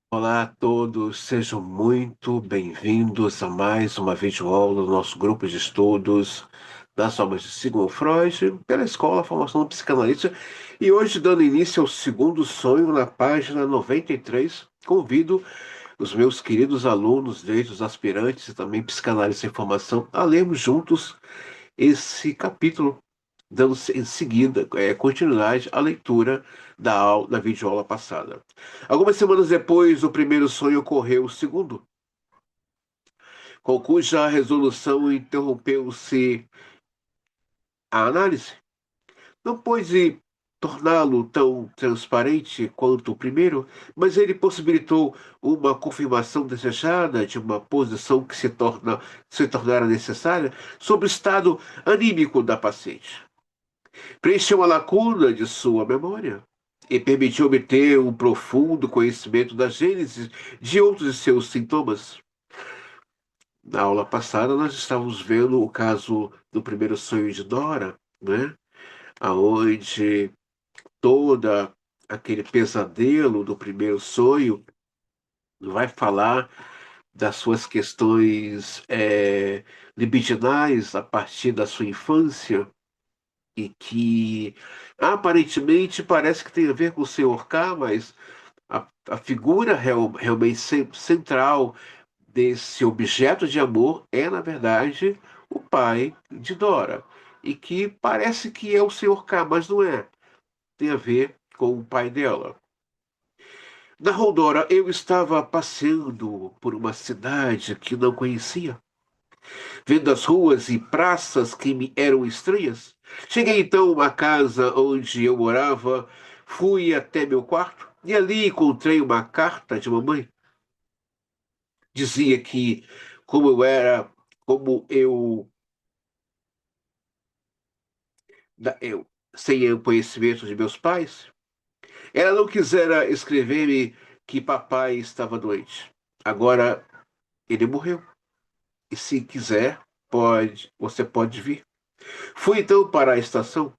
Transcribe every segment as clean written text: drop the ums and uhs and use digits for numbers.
Olá a todos, sejam muito bem-vindos a mais uma videoaula do nosso grupo de estudos das obras de Sigmund Freud pela Escola Formação do Psicanalista. E hoje, dando início ao segundo sonho, na página 93, convido os meus queridos alunos, desde os aspirantes e também psicanalistas em formação, a lermos juntos esse capítulo, dando em seguida continuidade à leitura da videoaula passada. Algumas semanas depois do primeiro sonho ocorreu o segundo, com cuja resolução interrompeu-se a análise. Não pôde torná-lo tão transparente quanto o primeiro, mas ele possibilitou uma confirmação desejada de uma posição que se tornara necessária sobre o estado anímico da paciente. Preencheu a lacuna de sua memória e permitiu obter um profundo conhecimento da gênese de outros de seus sintomas. Na aula passada, nós estávamos vendo o caso do primeiro sonho de Dora, né? Onde toda aquele pesadelo do primeiro sonho vai falar das suas questões libidinais a partir da sua infância e que aparentemente parece que tem a ver com o Senhor K, mas a figura realmente central desse objeto de amor é, na verdade, o pai de Dora. E que parece que é o Senhor K, mas não é. Tem a ver com o pai dela. Na Dora, eu estava passeando por uma cidade que não conhecia, vendo as ruas e praças que me eram estranhas. Cheguei então a uma casa onde eu morava, fui até meu quarto e ali encontrei uma carta de mamãe. Dizia que como eu era, como eu sem o conhecimento de meus pais, ela não quisera escrever-me que papai estava doente. Agora ele morreu. E se quiser, você pode vir. Fui então para a estação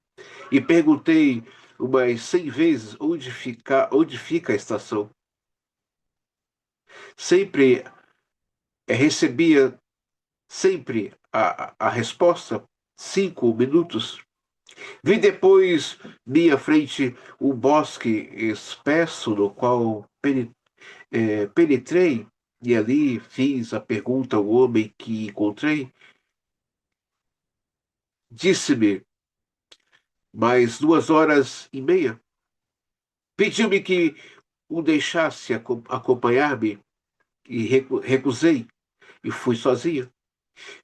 e perguntei umas 100 vezes onde fica a estação. Sempre recebia sempre a resposta 5 minutos. Vi depois minha frente um bosque espesso no qual penetrei e ali fiz a pergunta ao homem que encontrei. Disse-me mais 2 horas e meia. Pediu-me que o deixasse acompanhar-me e recusei e fui sozinha.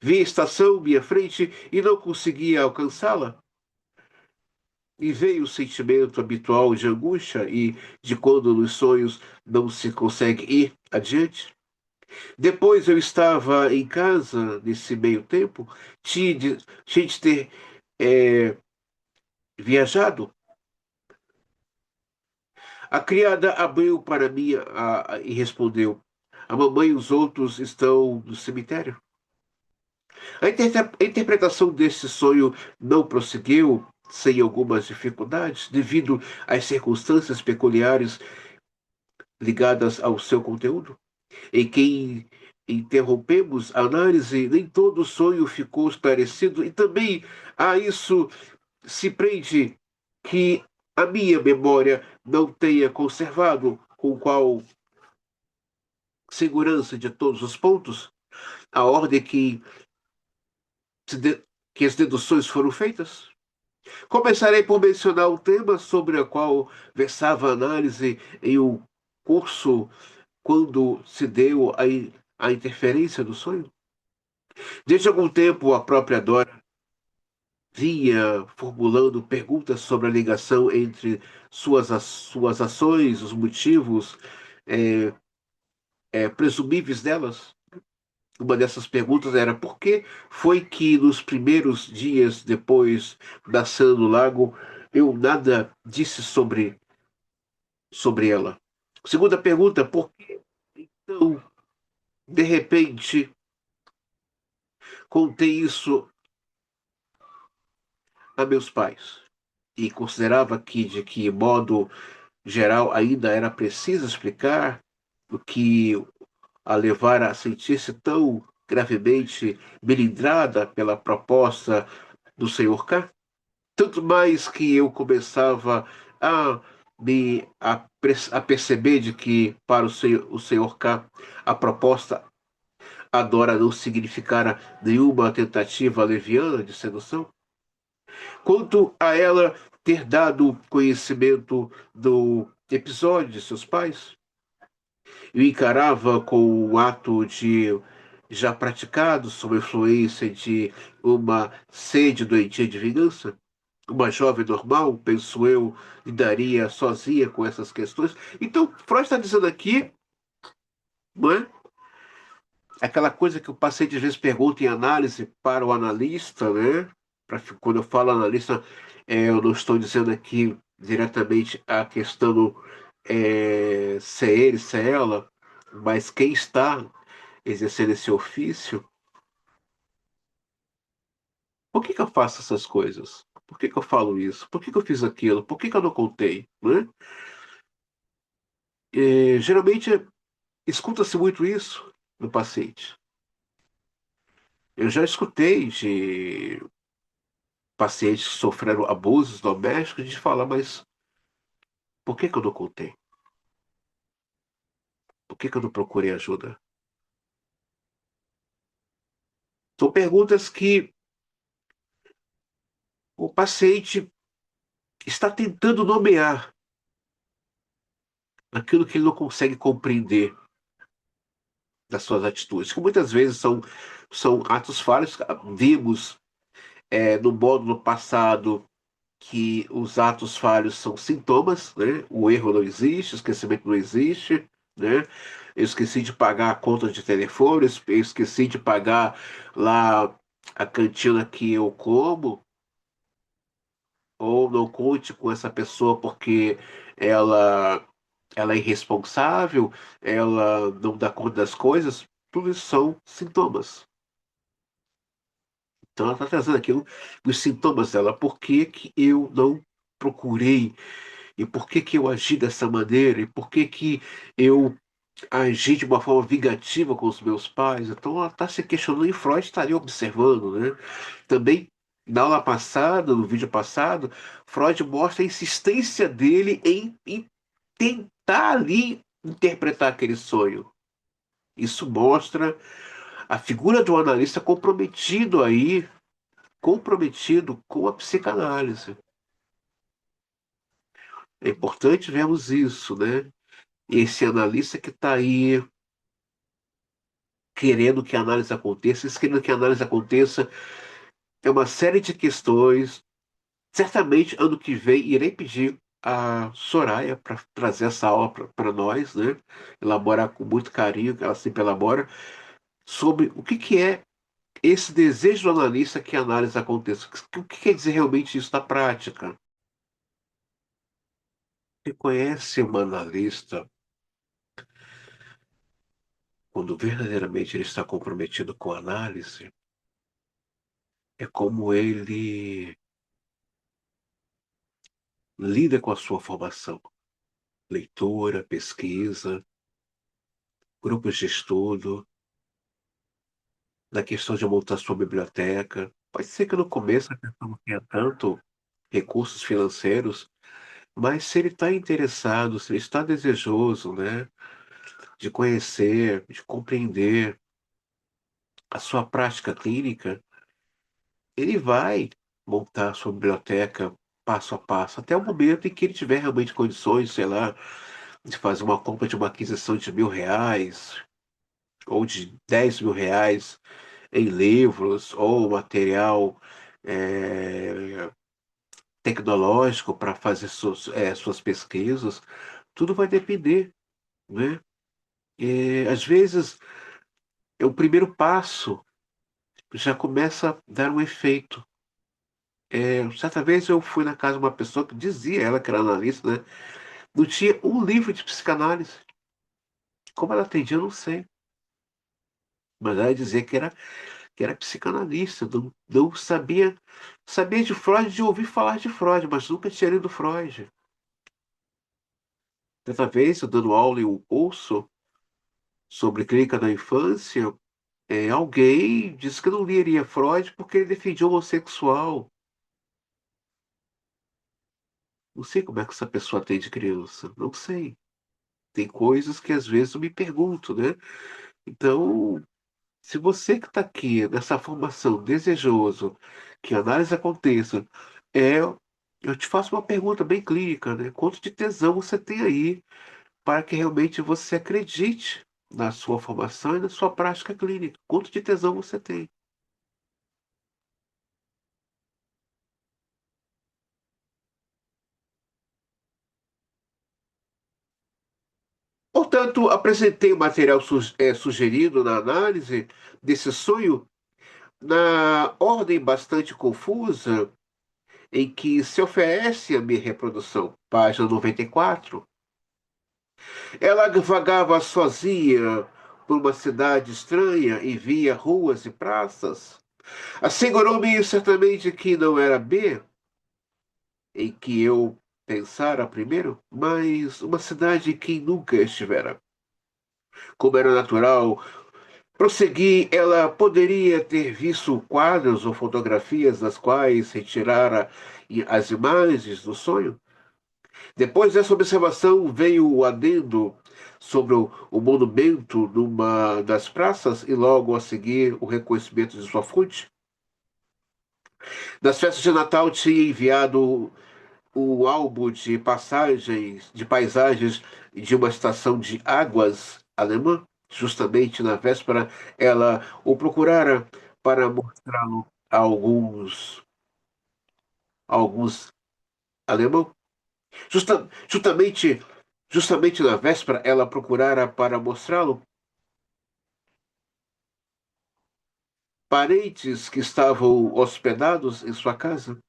Vi a estação à minha frente e não conseguia alcançá-la. E veio o sentimento habitual de angústia e de quando nos sonhos não se consegue ir adiante. Depois eu estava em casa nesse meio tempo, tinha de ter eh, viajado. A criada abriu para mim e respondeu: a mamãe e os outros estão no cemitério. A interpretação desse sonho não prosseguiu sem algumas dificuldades, devido às circunstâncias peculiares ligadas ao seu conteúdo. Em quem interrompemos a análise, nem todo o sonho ficou esclarecido, e também a isso se prende que a minha memória não tenha conservado com qual segurança de todos os pontos a ordem se de- que as deduções foram feitas. Começarei por mencionar o tema sobre o qual versava a análise em um curso quando se deu a interferência do sonho. Desde algum tempo, a própria Dora vinha formulando perguntas sobre a ligação entre suas ações, os motivos é, presumíveis delas. Uma dessas perguntas era por que foi que nos primeiros dias depois da cena no lago eu nada disse sobre ela. Segunda pergunta, por que então, de repente, contei isso a meus pais? E considerava que, de que modo geral, ainda era preciso explicar. o que a levar a sentir-se tão gravemente melindrada pela proposta do Senhor K? Tanto mais que eu começava a a perceber de que para o Senhor K a proposta adora não significara nenhuma tentativa leviana de sedução. Quanto a ela ter dado conhecimento do episódio de seus pais, eu encarava com o ato de já praticado sob a influência de uma sede doentia de vingança. Uma jovem normal, penso eu, lidaria sozinha com essas questões. Então, Freud está dizendo aqui, não é? Aquela coisa que o paciente às vezes pergunta em análise para o analista, né? Quando eu falo analista, eu não estou dizendo aqui diretamente a questão do, se é ele, se é ela, mas quem está exercendo esse ofício, por que que eu faço essas coisas? Por que que eu falo isso? Por que que eu fiz aquilo? Por que que eu não contei, né? Geralmente escuta-se muito isso no paciente. Eu já escutei de pacientes que sofreram abusos domésticos de falar, mas por que que eu não contei? Por que que eu não procurei ajuda? São perguntas que o paciente está tentando nomear aquilo que ele não consegue compreender das suas atitudes, que muitas vezes são atos falhos. Vimos no módulo passado que os atos falhos são sintomas, né? O erro não existe, o esquecimento não existe, né? Eu esqueci de pagar a conta de telefone, eu esqueci de pagar lá a cantina que eu como, ou não conte com essa pessoa porque ela, ela é irresponsável, ela não dá conta das coisas, tudo isso são sintomas. Então ela está trazendo aqui os sintomas dela. Por que que eu não procurei? E por que que eu agi dessa maneira? E por que que eu agi de uma forma vingativa com os meus pais? Então ela está se questionando e Freud estaria observando, né? Também na aula passada, no vídeo passado, Freud mostra a insistência dele em tentar ali interpretar aquele sonho. Isso mostra a figura do analista comprometido aí, comprometido com a psicanálise. É importante vermos isso, né? Esse analista que está aí querendo que a análise aconteça, isso querendo que a análise aconteça, é uma série de questões. Certamente, ano que vem, irei pedir a Soraya para trazer essa aula para nós, né? Elaborar com muito carinho, que ela sempre elabora, sobre o que que é esse desejo do analista que a análise aconteça. O que quer dizer realmente isso na prática? Você conhece um analista quando verdadeiramente ele está comprometido com a análise? É como ele lida com a sua formação, leitura, pesquisa, grupos de estudo, na questão de montar sua biblioteca. Pode ser que no começo a pessoa não tenha tanto recursos financeiros, mas se ele está interessado, se ele está desejoso, né, de conhecer, de compreender a sua prática clínica, ele vai montar a sua biblioteca passo a passo, até o momento em que ele tiver realmente condições, sei lá, de fazer uma compra de uma aquisição de R$ 1.000 ou de R$ 10.000 em livros ou material é, tecnológico para fazer suas pesquisas, tudo vai depender, né? Às vezes, o primeiro passo já começa a dar um efeito. Certa vez eu fui na casa de uma pessoa que dizia, ela que era analista, né? Não tinha um livro de psicanálise. Como ela atendia, eu não sei. Mas ela dizia que era psicanalista, não sabia, sabia de Freud, de ouvir falar de Freud, mas nunca tinha lido Freud. Certa vez, eu dando aula em um curso, sobre clínica da infância, alguém disse que não leria Freud porque ele defendia o homossexual. Não sei como é que essa pessoa atende criança. Não sei. Tem coisas que às vezes eu me pergunto, né? Então, se você que está aqui nessa formação desejoso que a análise aconteça, eu te faço uma pergunta bem clínica, né? Quanto de tesão você tem aí para que realmente você acredite na sua formação e na sua prática clínica? Quanto de tesão você tem? Portanto, apresentei o material sugerido na análise desse sonho na ordem bastante confusa em que se oferece a minha reprodução. Página 94. Ela vagava sozinha por uma cidade estranha e via ruas e praças. Assegurou-me certamente que não era B, em que eu pensara primeiro, mas uma cidade em que nunca estivera. Como era natural, prossegui, ela poderia ter visto quadros ou fotografias das quais retirara as imagens do sonho. Depois dessa observação veio o adendo sobre o monumento numa das praças e logo a seguir o reconhecimento de sua fonte. Nas festas de Natal tinha enviado o álbum de paisagens de uma estação de águas alemã. Justamente na véspera, ela o procurara para mostrá-lo a alguns alemão. Justamente na véspera, ela procurara para mostrá-lo parentes que estavam hospedados em sua casa.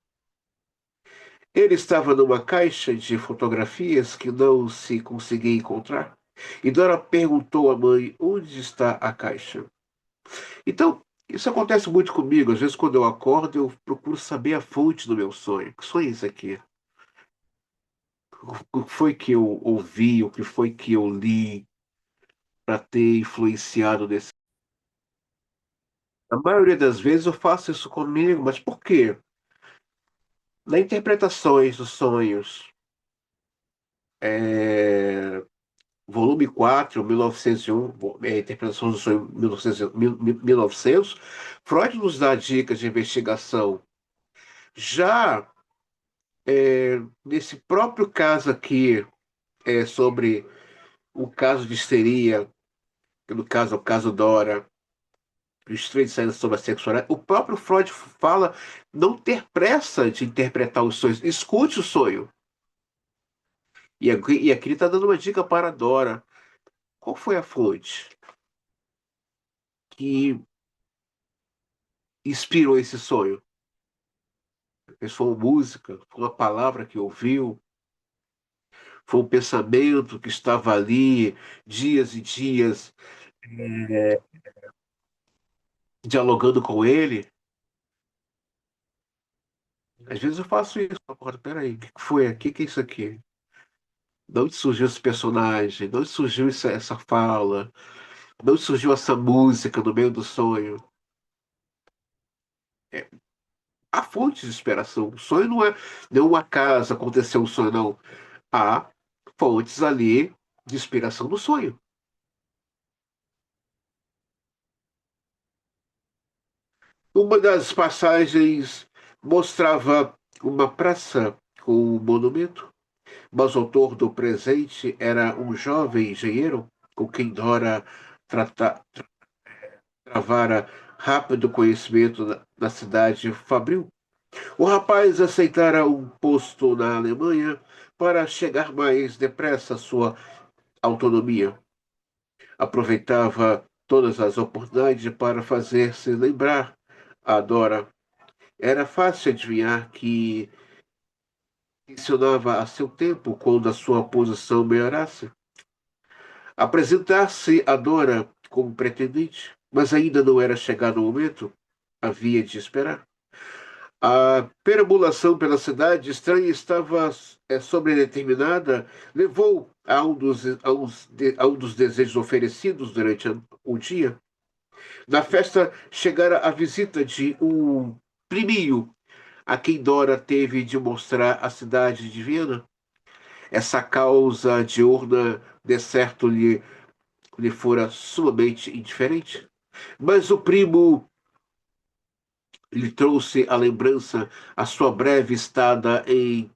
Ele estava numa caixa de fotografias que não se conseguia encontrar. E Dora perguntou à mãe onde está a caixa. Então, isso acontece muito comigo. Às vezes, quando eu acordo, eu procuro saber a fonte do meu sonho. Que sonho é esse aqui? O que foi que eu ouvi? O que foi que eu li para ter influenciado nesse? A maioria das vezes eu faço isso comigo, mas por quê? Na interpretações dos sonhos, é, volume 4, 1901, interpretação do sonho 1900, Freud nos dá dicas de investigação. Já nesse próprio caso aqui, sobre o caso de histeria, que no caso é o caso Dora, os três ensaios sobre a sexualidade, o próprio Freud fala não ter pressa de interpretar os sonhos. Escute o sonho. E aqui ele está dando uma dica para a Dora. Qual foi a fonte que inspirou esse sonho? Foi uma música, foi uma palavra que ouviu, foi um pensamento que estava ali dias e dias dialogando com ele. Às vezes eu faço isso. Eu acordo, peraí, o que foi? O que é isso aqui? De onde surgiu esse personagem? De onde surgiu essa fala? De onde surgiu essa música no meio do sonho? É, há fontes de inspiração. O sonho não é um acaso, aconteceu um sonho, não. Há fontes ali de inspiração do sonho. Uma das passagens mostrava uma praça com um monumento, mas o autor do presente era um jovem engenheiro com quem Dora travara rápido conhecimento na cidade fabril. O rapaz aceitara um posto na Alemanha para chegar mais depressa à sua autonomia. Aproveitava todas as oportunidades para fazer-se lembrar a Dora. Era fácil adivinhar que tensionava a seu tempo quando a sua posição melhorasse. Apresentar-se a Dora como pretendente, mas ainda não era chegado o momento. Havia de esperar. A perambulação pela cidade estranha estava sobredeterminada, levou a um dos desejos oferecidos durante o dia. Na festa chegara a visita de um priminho a quem Dora teve de mostrar a cidade de Viena. Essa causa diurna, de certo, lhe fora sumamente indiferente. Mas o primo lhe trouxe à lembrança a sua breve estada em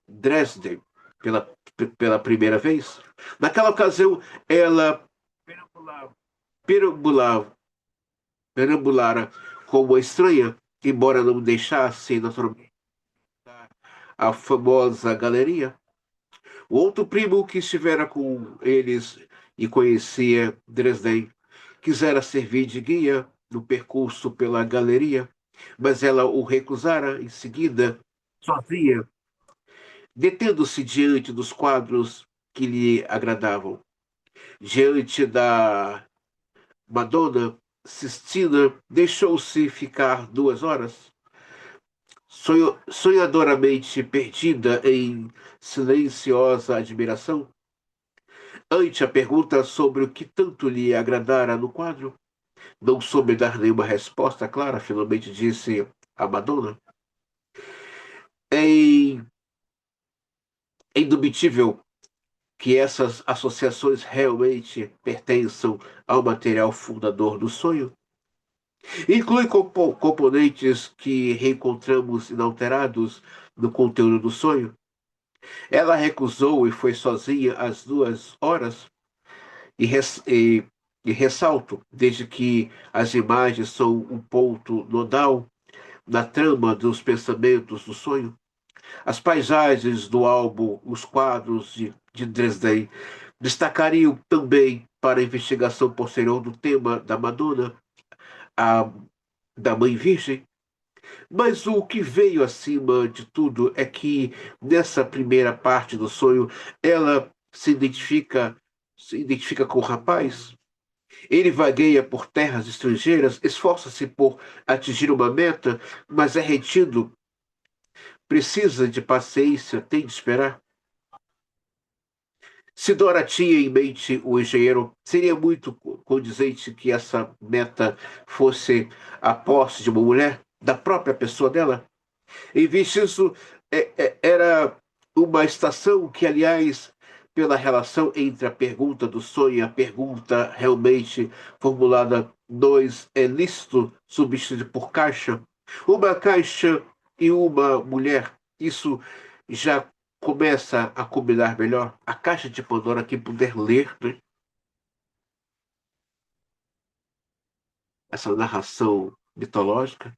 Dresden pela, pela primeira vez. Naquela ocasião, ela perambulava, perambulara como uma estranha, embora não deixasse naturalmente a famosa galeria. O outro primo que estivera com eles e conhecia Dresden quisera servir de guia no percurso pela galeria, mas ela o recusara em seguida, sozinha, detendo-se diante dos quadros que lhe agradavam. Diante da Madonna Sistina, deixou-se ficar 2 horas, sonhadoramente perdida em silenciosa admiração. Ante a pergunta sobre o que tanto lhe agradara no quadro, não soube dar nenhuma resposta clara, finalmente disse a Madonna. É indubitável que essas associações realmente pertençam ao material fundador do sonho. Inclui componentes que reencontramos inalterados no conteúdo do sonho. Ela recusou e foi sozinha às 2 horas, e ressalto, desde que as imagens são um ponto nodal na trama dos pensamentos do sonho. As paisagens do álbum, os quadros de Dresden, destacariam também para a investigação posterior do tema da Madonna, a, da Mãe Virgem. Mas o que veio acima de tudo é que, nessa primeira parte do sonho, ela se identifica com o rapaz. Ele vagueia por terras estrangeiras, esforça-se por atingir uma meta, mas é retido, precisa de paciência, tem de esperar. Se Dora tinha em mente o engenheiro, seria muito condizente que essa meta fosse a posse de uma mulher, da própria pessoa dela. Em vez disso, era uma estação que, aliás, pela relação entre a pergunta do sonho e a pergunta realmente formulada, dois é lícito substituído por caixa. Uma caixa e uma mulher. Isso já começa a combinar melhor. A caixa de Pandora, quem puder ler, né, essa narração mitológica,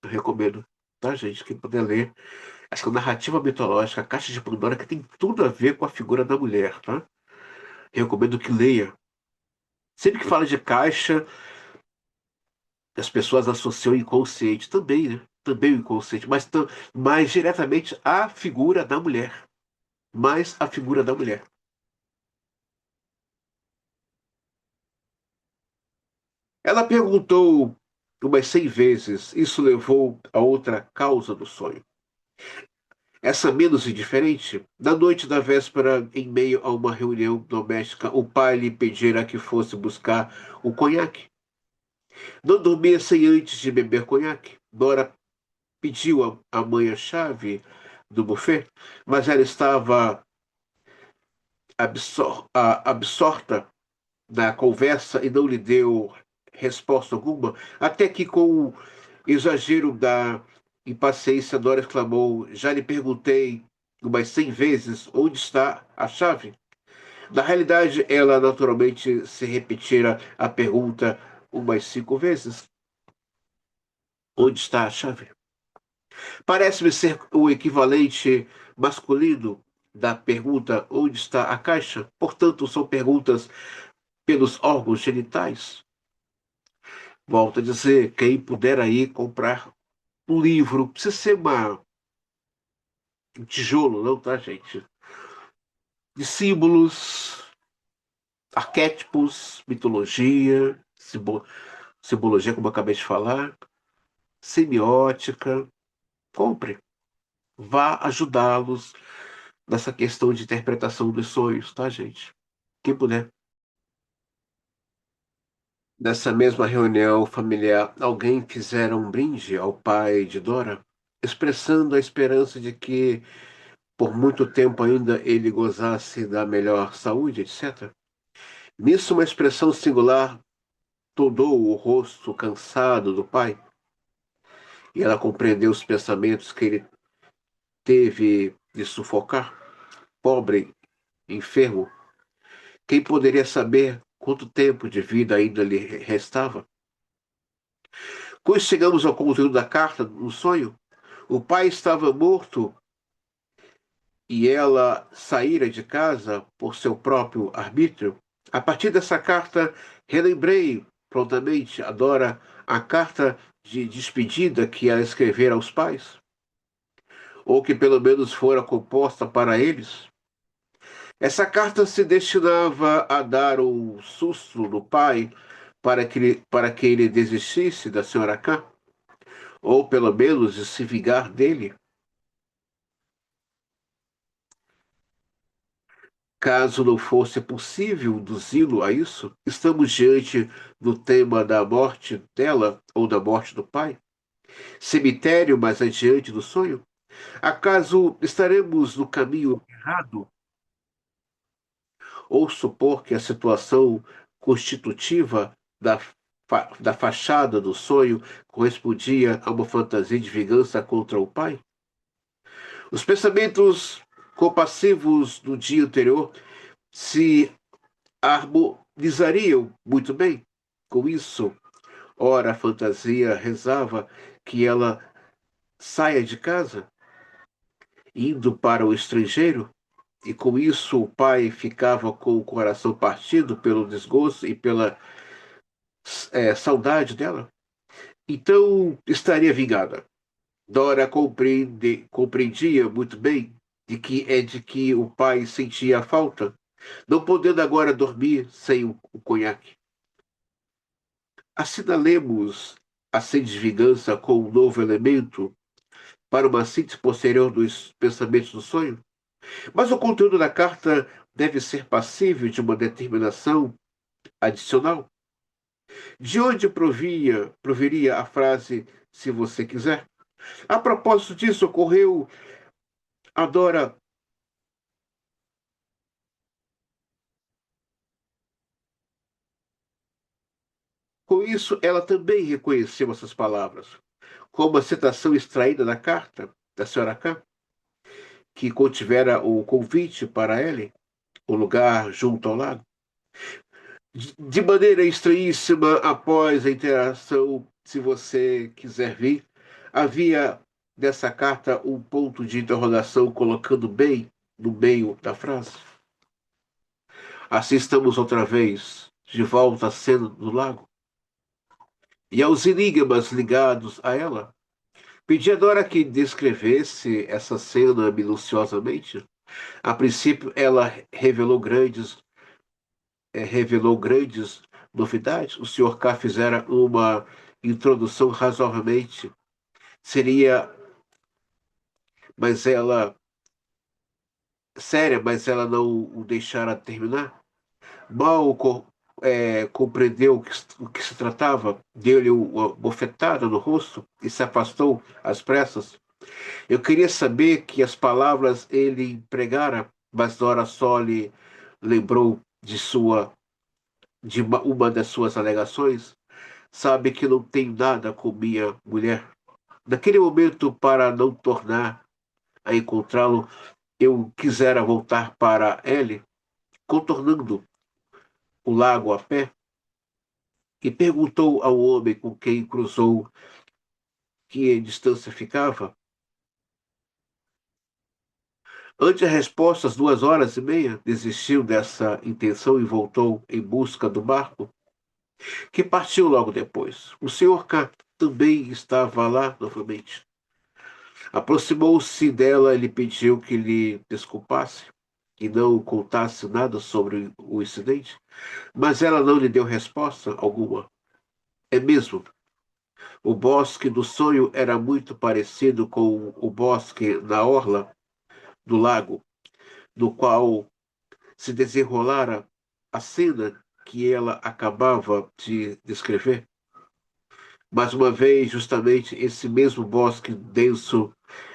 eu recomendo, tá, gente? Quem puder ler essa narrativa mitológica, a Caixa de Pandora, que tem tudo a ver com a figura da mulher, tá? Recomendo que leia. Sempre que fala de caixa, as pessoas associam o inconsciente também, né? Também o inconsciente, mas mais diretamente a figura da mulher. Mais a figura da mulher. Ela perguntou umas 100 vezes. Isso levou a outra causa do sonho. Essa menos indiferente, na noite da véspera, em meio a uma reunião doméstica, o pai lhe pedira que fosse buscar o conhaque. Não dormia sem antes de beber conhaque. Dora pediu à mãe a chave do buffet, mas ela estava absorta na conversa e não lhe deu resposta alguma, até que, com o exagero da impaciência, Dora exclamou: Já lhe perguntei umas 100 vezes onde está a chave. Na realidade, ela naturalmente se repetira a pergunta umas 5 vezes: Onde está a chave? Parece-me ser o equivalente masculino da pergunta onde está a caixa. Portanto, são perguntas pelos órgãos genitais. Volto a dizer, quem puder aí comprar um livro, precisa ser um tijolo, não, tá, gente? De símbolos, arquétipos, mitologia, simbologia, como eu acabei de falar. semiótica. Compre. Vá ajudá-los nessa questão de interpretação dos sonhos, tá, gente? Quem puder. Nessa mesma reunião familiar, alguém fizera um brinde ao pai de Dora, expressando a esperança de que por muito tempo ainda ele gozasse da melhor saúde, etc. Nisso, uma expressão singular tomou o rosto cansado do pai, e ela compreendeu os pensamentos que ele teve de sufocar. Pobre, enfermo, quem poderia saber quanto tempo de vida ainda lhe restava? Quando chegamos ao conteúdo da carta, no sonho, o pai estava morto e ela saíra de casa por seu próprio arbítrio. A partir dessa carta, relembrei prontamente, Adora, a carta de despedida que ela escrevera aos pais, ou que pelo menos fora composta para eles. Essa carta se destinava a dar um susto no pai para que ele desistisse da senhora K, ou pelo menos de se vingar dele. Caso não fosse possível induzi-lo a isso, estamos diante do tema da morte dela ou da morte do pai? Cemitério mais adiante do sonho? Acaso estaremos no caminho errado? Ou supor que a situação constitutiva da fachada do sonho correspondia a uma fantasia de vingança contra o pai? Os pensamentos compassivos do dia anterior se harmonizariam muito bem com isso. Ora, a fantasia rezava que ela saia de casa, indo para o estrangeiro, e com isso o pai ficava com o coração partido pelo desgosto e pela saudade dela. Então estaria vingada. Dora compreendia muito bem de que o pai sentia a falta, não podendo agora dormir sem o conhaque. Assinalemos a sede de vingança com um novo elemento para uma síntese posterior dos pensamentos do sonho? Mas o conteúdo da carta deve ser passível de uma determinação adicional? De onde proviria a frase se você quiser? A propósito disso, ocorreu a Dora. Com isso, ela também reconheceu essas palavras, como uma citação extraída da carta da senhora K, que contivera o convite para ele, o lugar junto ao lago. De maneira estranhíssima, após a interação, se você quiser vir, havia nessa carta um ponto de interrogação colocando bem no meio da frase. Assim estamos outra vez, de volta à cena do lago, e aos enigmas ligados a ela. Pedi a Dora que descrevesse essa cena minuciosamente. A princípio, ela revelou grandes novidades. O Sr. K fizera uma introdução razoavelmente seria, mas ela séria, mas ela não o deixara terminar. Mal compreendeu o que se tratava, deu-lhe uma bofetada no rosto e se afastou às pressas. Eu queria saber que as palavras ele empregara, mas Dora só lhe lembrou de uma das suas alegações. Sabe que não tenho nada com minha mulher. Naquele momento, para não tornar a encontrá-lo, eu quisera voltar para ele, contornando o lago a pé, e perguntou ao homem com quem cruzou que distância ficava. Ante a resposta, às 2 horas e meia, desistiu dessa intenção e voltou em busca do barco, que partiu logo depois. O senhor K também estava lá novamente. Aproximou-se dela e lhe pediu que lhe desculpasse e não contasse nada sobre o incidente, mas ela não lhe deu resposta alguma. É mesmo? O bosque do sonho era muito parecido com o bosque na orla do lago, do qual se desenrolara a cena que ela acabava de descrever. Mais uma vez, justamente esse mesmo bosque denso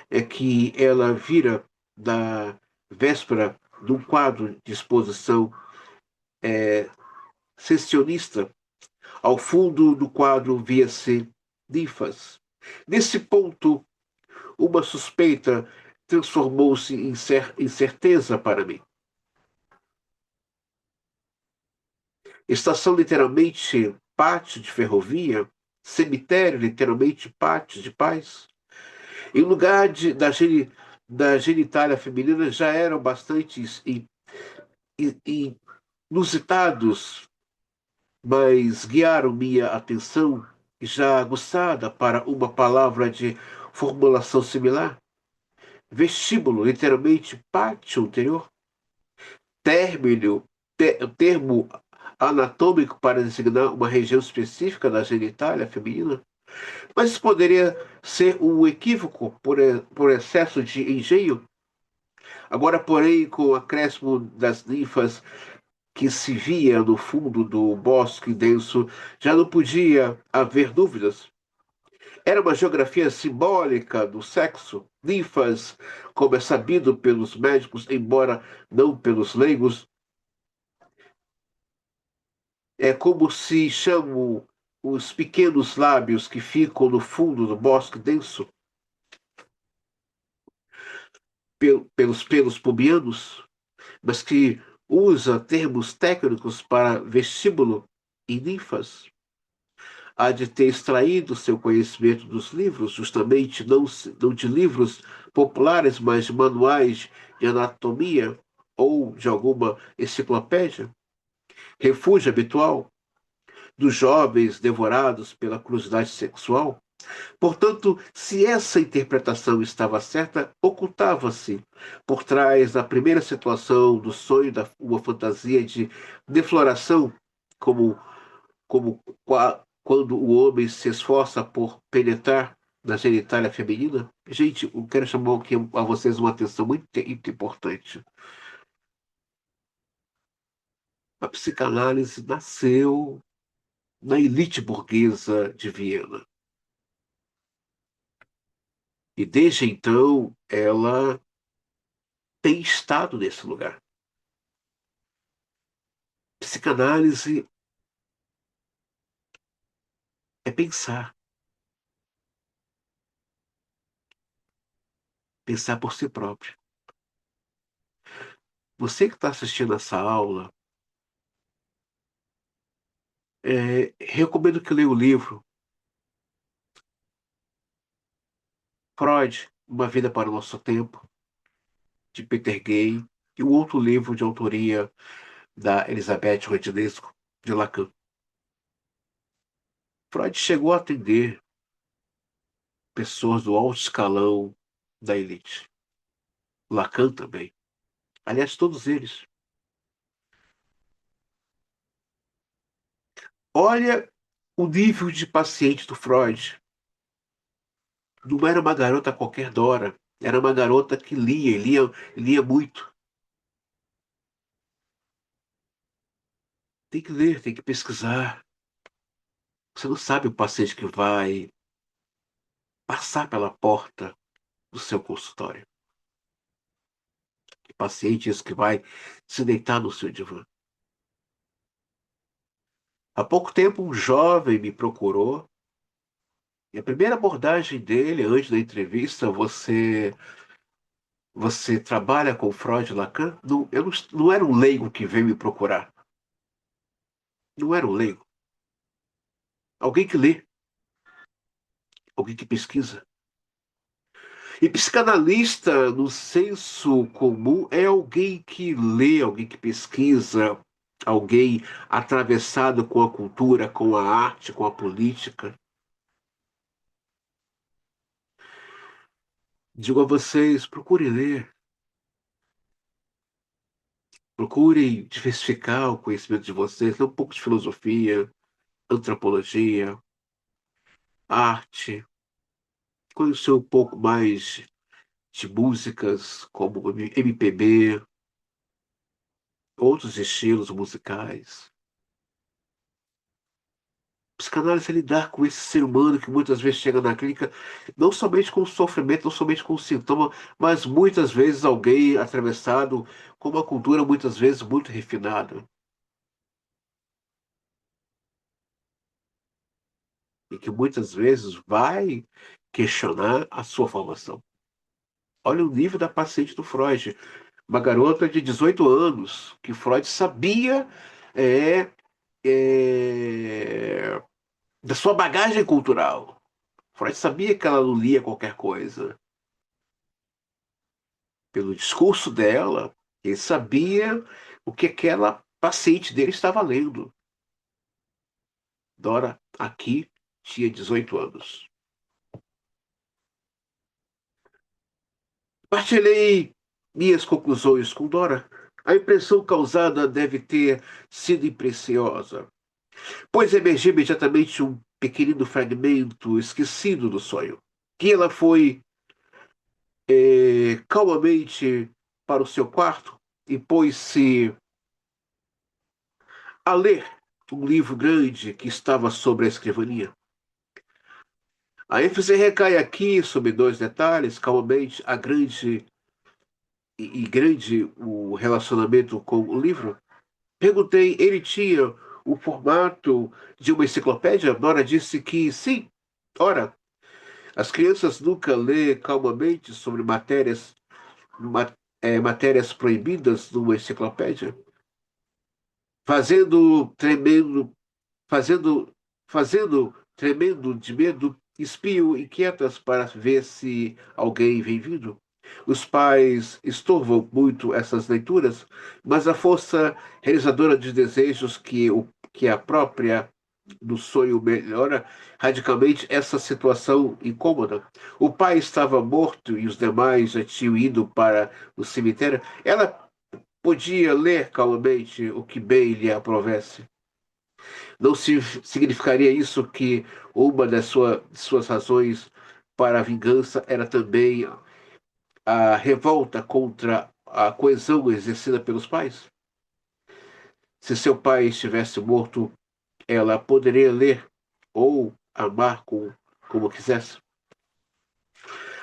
é que ela vira da véspera de um quadro de exposição sessionista. Ao fundo do quadro via-se ninfas. Nesse ponto, uma suspeita transformou-se em certeza para mim. Estação literalmente pátio de ferrovia, cemitério literalmente pátio de paz. Em lugar da genitália feminina já eram bastante inusitados, mas guiaram minha atenção, já aguçada para uma palavra de formulação similar. Vestíbulo, literalmente pátio anterior. Término, termo anatômico para designar uma região específica da genitália feminina. Mas isso poderia ser um equívoco por excesso de engenho. Agora, porém, com o acréscimo das ninfas que se via no fundo do bosque denso, já não podia haver dúvidas. Era uma geografia simbólica do sexo. Ninfas, como é sabido pelos médicos, embora não pelos leigos, é como se chamam os pequenos lábios que ficam no fundo do bosque denso, pelos pelos pubianos, mas que usa termos técnicos para vestíbulo e ninfas. Há de ter extraído seu conhecimento dos livros, justamente não de livros populares, mas de manuais de anatomia ou de alguma enciclopédia. Refúgio habitual dos jovens devorados pela curiosidade sexual. Portanto, se essa interpretação estava certa, ocultava-se por trás da primeira situação do sonho da uma fantasia de defloração, como, quando o homem se esforça por penetrar na genitália feminina. Gente, eu quero chamar aqui a vocês uma atenção muito importante. A psicanálise nasceu na elite burguesa de Viena. E desde então, ela tem estado nesse lugar. Psicanálise é pensar, pensar por si próprio. Você que está assistindo essa aula, recomendo que leia o livro Freud, Uma Vida para o Nosso Tempo, de Peter Gay, e o outro livro de autoria da Elizabeth Rodrigues de Lacan. Freud chegou a atender pessoas do alto escalão da elite. Lacan também. Aliás, todos eles. Olha o nível de paciente do Freud. Não era uma garota qualquer Dora. Era uma garota que lia muito. Tem que ler, tem que pesquisar. Você não sabe o paciente que vai passar pela porta do seu consultório. O paciente esse que vai se deitar no seu divã. Há pouco tempo, um jovem me procurou e a primeira abordagem dele, antes da entrevista, você trabalha com Freud e Lacan? Não, eu não era um leigo que veio me procurar. Não era um leigo. Alguém que lê, alguém que pesquisa. E psicanalista, no senso comum, é alguém que lê, alguém que pesquisa, alguém atravessado com a cultura, com a arte, com a política. Digo a vocês, procurem ler, procurem diversificar o conhecimento de vocês, ler um pouco de filosofia, antropologia, arte, conhecer um pouco mais de músicas como MPB, outros estilos musicais. Psicanálise é lidar com esse ser humano que muitas vezes chega na clínica não somente com sofrimento, não somente com sintoma, mas muitas vezes alguém atravessado com uma cultura muitas vezes muito refinada e que muitas vezes vai questionar a sua formação. Olha o nível da paciente do Freud, uma garota de 18 anos que Freud sabia é, é, da sua bagagem cultural. Freud sabia que ela não lia qualquer coisa. Pelo discurso dela, ele sabia o que aquela paciente dele estava lendo. Dora, aqui, tinha 18 anos. Partilhei minhas conclusões com Dora. A impressão causada deve ter sido impreciosa, pois emergiu imediatamente um pequenino fragmento esquecido do sonho, que ela foi calmamente para o seu quarto e pôs-se a ler um livro grande que estava sobre a escrivaninha. A ênfase recai aqui sobre dois detalhes, calmamente, a grande e grande o relacionamento com o livro. Perguntei, ele tinha o formato de uma enciclopédia? Nora disse que sim. Ora, as crianças nunca lê calmamente sobre matérias proibidas numa enciclopédia, fazendo tremendo, fazendo, fazendo tremendo de medo, espiam inquietas para ver se alguém vem vindo. Os pais estorvam muito essas leituras, mas a força realizadora de desejos que a própria do sonho melhora radicalmente essa situação incômoda. O pai estava morto e os demais já tinham ido para o cemitério. Ela podia ler calmamente o que bem lhe aprovesse. Não significaria isso que uma de suas razões para a vingança era também a revolta contra a coesão exercida pelos pais? Se seu pai estivesse morto, ela poderia ler ou amar como quisesse.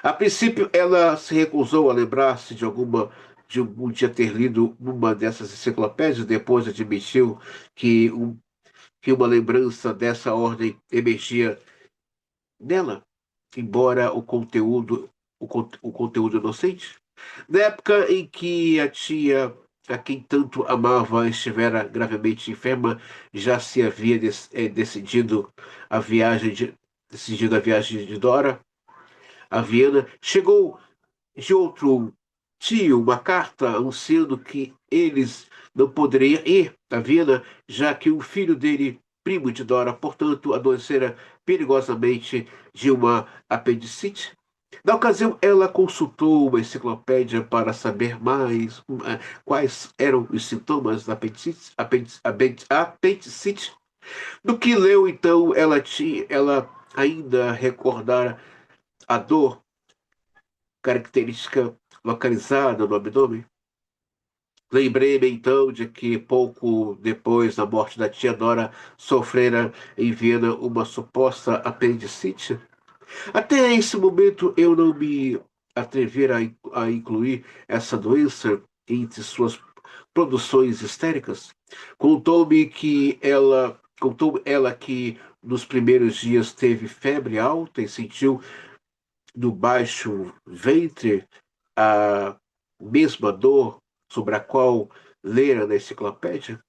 A princípio, ela se recusou a lembrar-se de algum dia ter lido uma dessas enciclopédias, depois admitiu que, que uma lembrança dessa ordem emergia nela, embora o conteúdo inocente. Na época em que a tia, a quem tanto amava, estivera gravemente enferma, já se havia decidido a viagem de Dora a Viena. Chegou de outro tio uma carta anunciando que eles não poderiam ir a Viena, já que o filho dele, primo de Dora, portanto, adoecera perigosamente de uma apendicite. Na ocasião, ela consultou uma enciclopédia para saber mais quais eram os sintomas da apendicite. Do que leu, então, ela ainda recordara a dor característica localizada no abdômen. Lembrei-me então de que pouco depois da morte da tia Dora sofrera em Viena uma suposta apendicite. Até esse momento eu não me atrevera a incluir essa doença entre suas produções histéricas. Contou ela que nos primeiros dias teve febre alta e sentiu no baixo ventre a mesma dor sobre a qual lera na enciclopédia.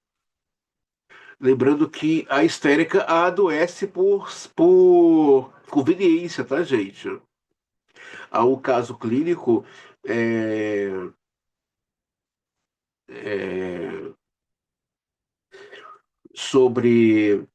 Lembrando que a histérica adoece por conveniência, tá, gente? Há um caso clínico é, é, sobre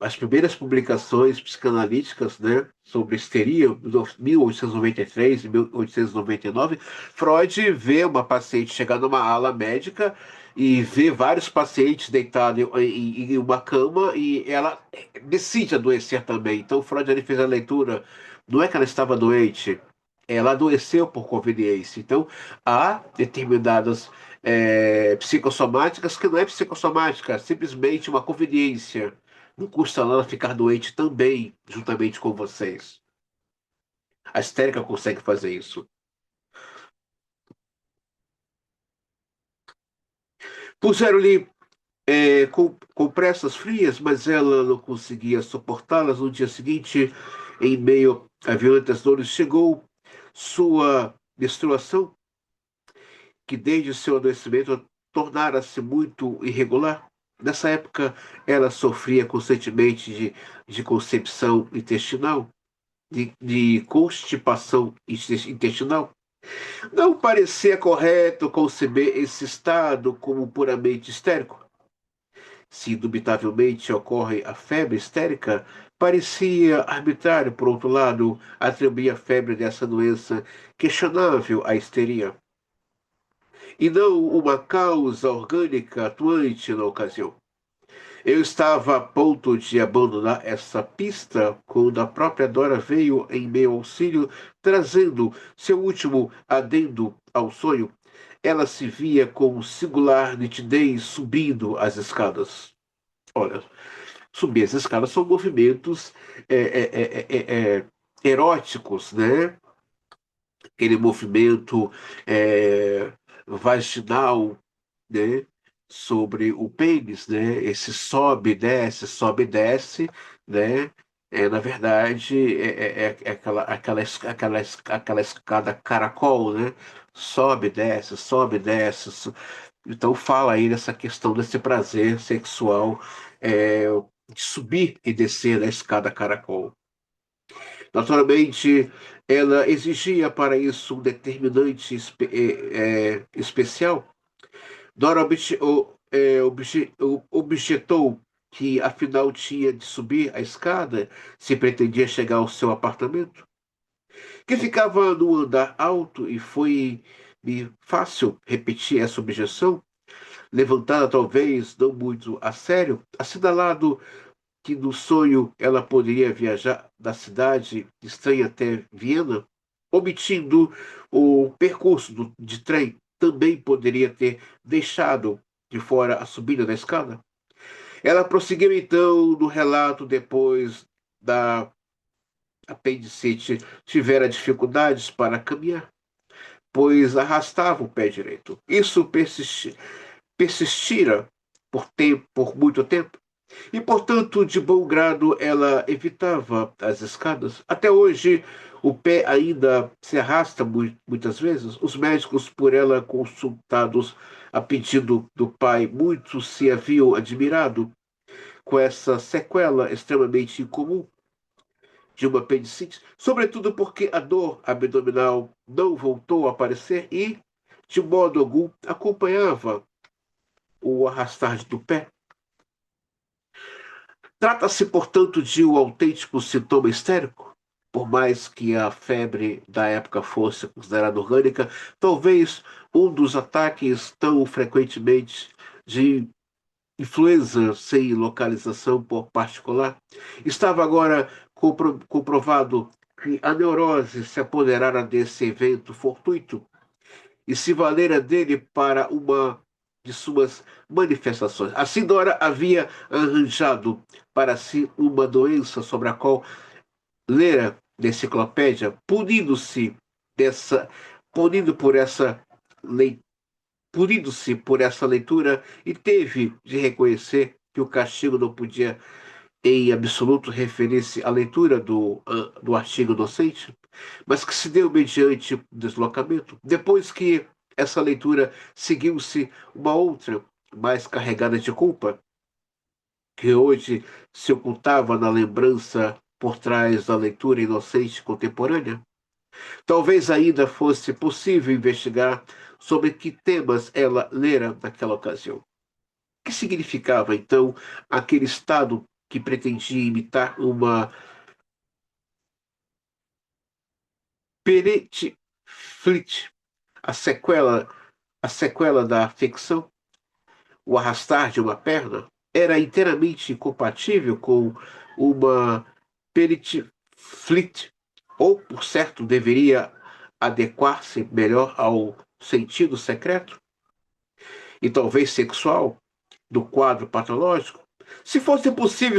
as primeiras publicações psicanalíticas, né, sobre histeria, 1893 e 1899. Freud vê uma paciente chegar numa ala médica e vê vários pacientes deitados em uma cama e ela decide adoecer também. Então, Freud ele fez a leitura, não é que ela estava doente, ela adoeceu por conveniência. Então, há determinadas psicossomáticas que não é psicossomática, é simplesmente uma conveniência. Não custa nada ficar doente também, juntamente com vocês. A histérica consegue fazer isso. Puseram-lhe compressas frias, mas ela não conseguia suportá-las. No dia seguinte, em meio a violentas dores, chegou sua menstruação, que desde seu adoecimento tornara-se muito irregular. Nessa época, ela sofria constantemente de concepção intestinal, de constipação intestinal. Não parecia correto conceber esse estado como puramente histérico. Se indubitavelmente ocorre a febre histérica, parecia arbitrário, por outro lado, atribuir a febre dessa doença questionável à histeria, e não uma causa orgânica atuante na ocasião. Eu estava a ponto de abandonar essa pista quando a própria Dora veio em meu auxílio, trazendo seu último adendo ao sonho. Ela se via com singular nitidez subindo as escadas. Olha, subir as escadas são movimentos é, é, é, é, é, eróticos, né? Aquele movimento vaginal, né? Sobre o pênis, né? Esse sobe, desce, né? Na verdade, é aquela escada caracol, né? Sobe, desce. Então fala aí dessa questão desse prazer sexual é, de subir e descer a escada caracol. Naturalmente, ela exigia para isso um determinante especial. Dora objetou que afinal tinha de subir a escada se pretendia chegar ao seu apartamento, que ficava no andar alto, e foi-me fácil repetir essa objeção, levantada talvez não muito a sério, assinalado que no sonho ela poderia viajar da cidade estranha até Viena, omitindo o percurso de trem, também poderia ter deixado de fora a subida da escada. Ela prosseguiu então no relato depois da apendicite tivera dificuldades para caminhar, pois arrastava o pé direito. Isso persistira por muito tempo. E, portanto, de bom grado, ela evitava as escadas. Até hoje, o pé ainda se arrasta muitas vezes. Os médicos, por ela consultados a pedido do pai, muitos se haviam admirado com essa sequela extremamente incomum de uma apendicite, sobretudo porque a dor abdominal não voltou a aparecer e, de modo algum, acompanhava o arrastar do pé. Trata-se, portanto, de um autêntico sintoma histérico? Por mais que a febre da época fosse considerada orgânica, talvez um dos ataques tão frequentemente de influenza sem localização por particular estava agora comprovado que a neurose se apoderara desse evento fortuito e se valera dele para uma de suas manifestações. Assim, Dora havia arranjado para si uma doença sobre a qual lera na enciclopédia, dessa, punindo por essa leitura, punindo-se por essa leitura, e teve de reconhecer que o castigo não podia em absoluto referir-se à leitura do artigo docente, mas que se deu mediante deslocamento. Depois que essa leitura seguiu-se uma outra, mais carregada de culpa, que hoje se ocultava na lembrança por trás da leitura inocente contemporânea. Talvez ainda fosse possível investigar sobre que temas ela lera naquela ocasião. O que significava, então, aquele estado que pretendia imitar uma Perit Flit, a sequela, a sequela da ficção? o arrastar de uma perna era inteiramente incompatível com uma perit flit, ou, por certo, deveria adequar-se melhor ao sentido secreto e talvez sexual do quadro patológico. Se fosse possível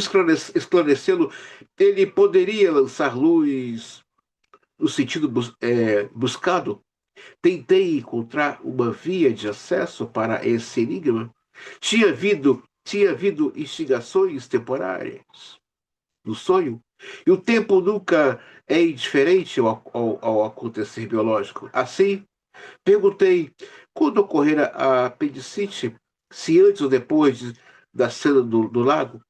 esclarecê-lo, ele poderia lançar luz no sentido buscado. Tentei encontrar uma via de acesso para esse enigma. Tinha havido instigações temporárias no sonho, e o tempo nunca é indiferente ao acontecer biológico. Assim, perguntei quando ocorrera a apendicite, se antes ou depois da cena do lago.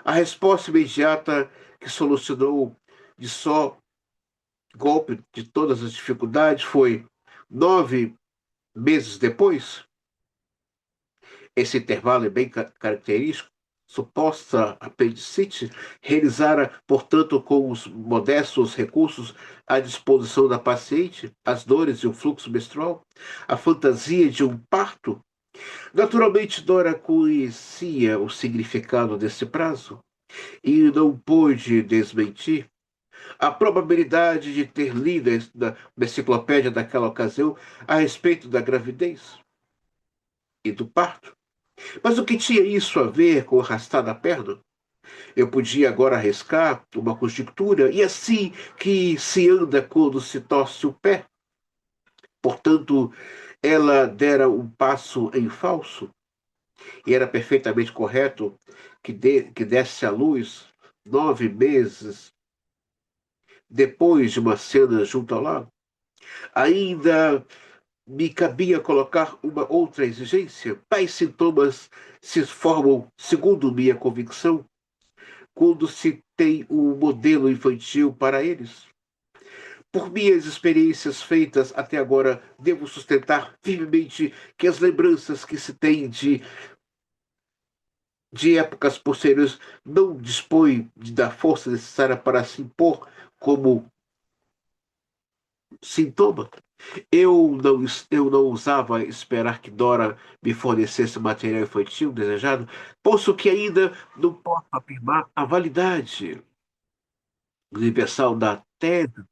A resposta imediata que solucionou de só golpe de todas as dificuldades foi 9 meses depois. Esse intervalo é bem característico. Suposta apendicite, realizara, portanto, com os modestos recursos à disposição da paciente, as dores e o fluxo menstrual, a fantasia de um parto. Naturalmente, Dora conhecia o significado desse prazo e não pôde desmentir a probabilidade de ter lido na enciclopédia daquela ocasião a respeito da gravidez e do parto. Mas o que tinha isso a ver com o arrastar da perna? Eu podia agora arriscar uma conjectura, e assim que se anda quando se torce o pé. Portanto, ela dera um passo em falso, e era perfeitamente correto que desse à luz 9 meses depois de uma cena junto ao lago. Ainda me cabia colocar uma outra exigência. Tais sintomas se formam, segundo minha convicção, quando se tem um modelo infantil para eles. Por minhas experiências feitas até agora, devo sustentar firmemente que as lembranças que se tem de épocas posteriores não dispõem da força necessária para se impor como sintoma. Eu não ousava esperar que Dora me fornecesse o material infantil desejado, posto que ainda não posso afirmar a validade universal da tese.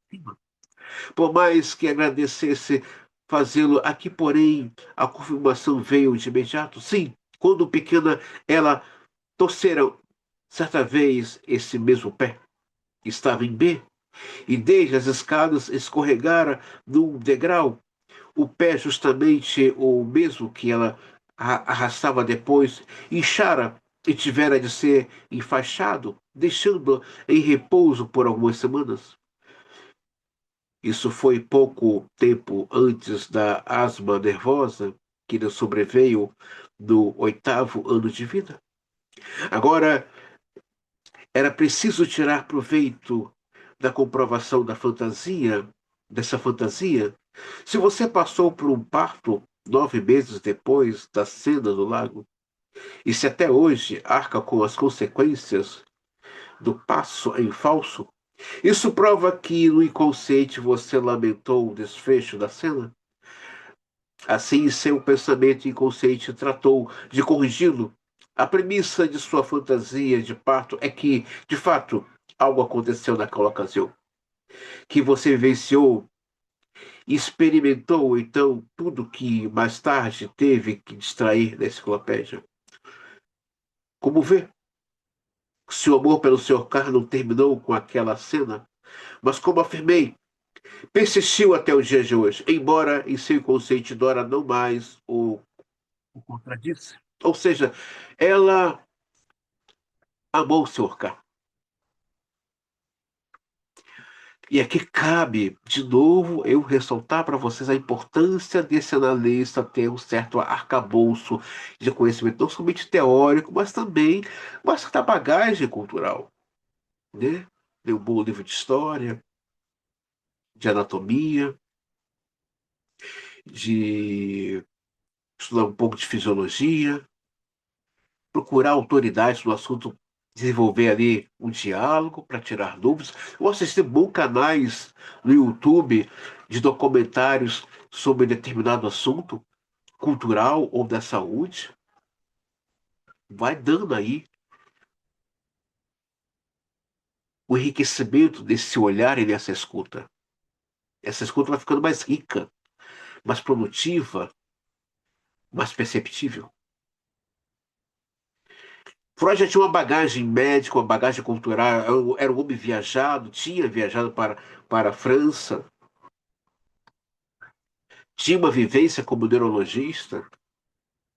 Por mais que agradecesse fazê-lo aqui, porém, a confirmação veio de imediato. Sim, quando pequena, ela torcera certa vez esse mesmo pé. Estava em B, e desde as escadas escorregara num degrau. O pé, justamente o mesmo que ela arrastava depois, inchara e tivera de ser enfaixado, deixando em repouso por algumas semanas. Isso foi pouco tempo antes da asma nervosa que lhe sobreveio no 8º ano de vida. Agora, era preciso tirar proveito da comprovação dessa fantasia. Se você passou por um parto 9 meses depois da cena do lago, e se até hoje arca com as consequências do passo em falso, isso prova que no inconsciente você lamentou o desfecho da cena. Assim, seu pensamento inconsciente tratou de corrigi-lo. A premissa de sua fantasia de parto é que, de fato, algo aconteceu naquela ocasião, que você vivenciou e experimentou, então, tudo que mais tarde teve que distrair da enciclopédia. Como vê, seu amor pelo Sr. Carr não terminou com aquela cena, mas, como afirmei, persistiu até os dias de hoje, embora em seu inconsciente Dora não mais o contradisse. Ou seja, ela amou o Sr. K. E aqui cabe, de novo, eu ressaltar para vocês a importância desse analista ter um certo arcabouço de conhecimento, não somente teórico, mas também uma certa bagagem cultural, né? Ler um bom livro de história, de anatomia, de estudar um pouco de fisiologia, procurar autoridades no assunto, desenvolver ali um diálogo para tirar dúvidas, ou assistir bons canais no YouTube de documentários sobre determinado assunto cultural ou da saúde. vai dando aí o enriquecimento desse olhar e dessa escuta. Essa escuta vai ficando mais rica, mais produtiva, mais perceptível. Freud já tinha uma bagagem médica, uma bagagem cultural, era um homem viajado, tinha viajado para a França, tinha uma vivência como neurologista,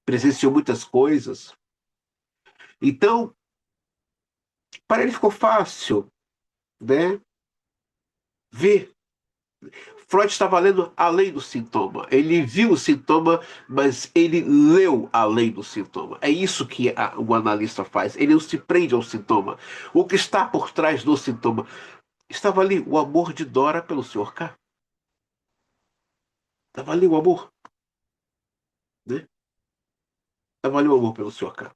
presenciou muitas coisas. Então, para ele ficou fácil, né, ver. Freud estava lendo além do sintoma. Ele viu o sintoma, mas ele leu além do sintoma. É isso que o analista faz. Ele não se prende ao sintoma. O que está por trás do sintoma? Estava ali o amor de Dora pelo Sr. K. Estava ali o amor, né? Estava ali o amor pelo Sr. K.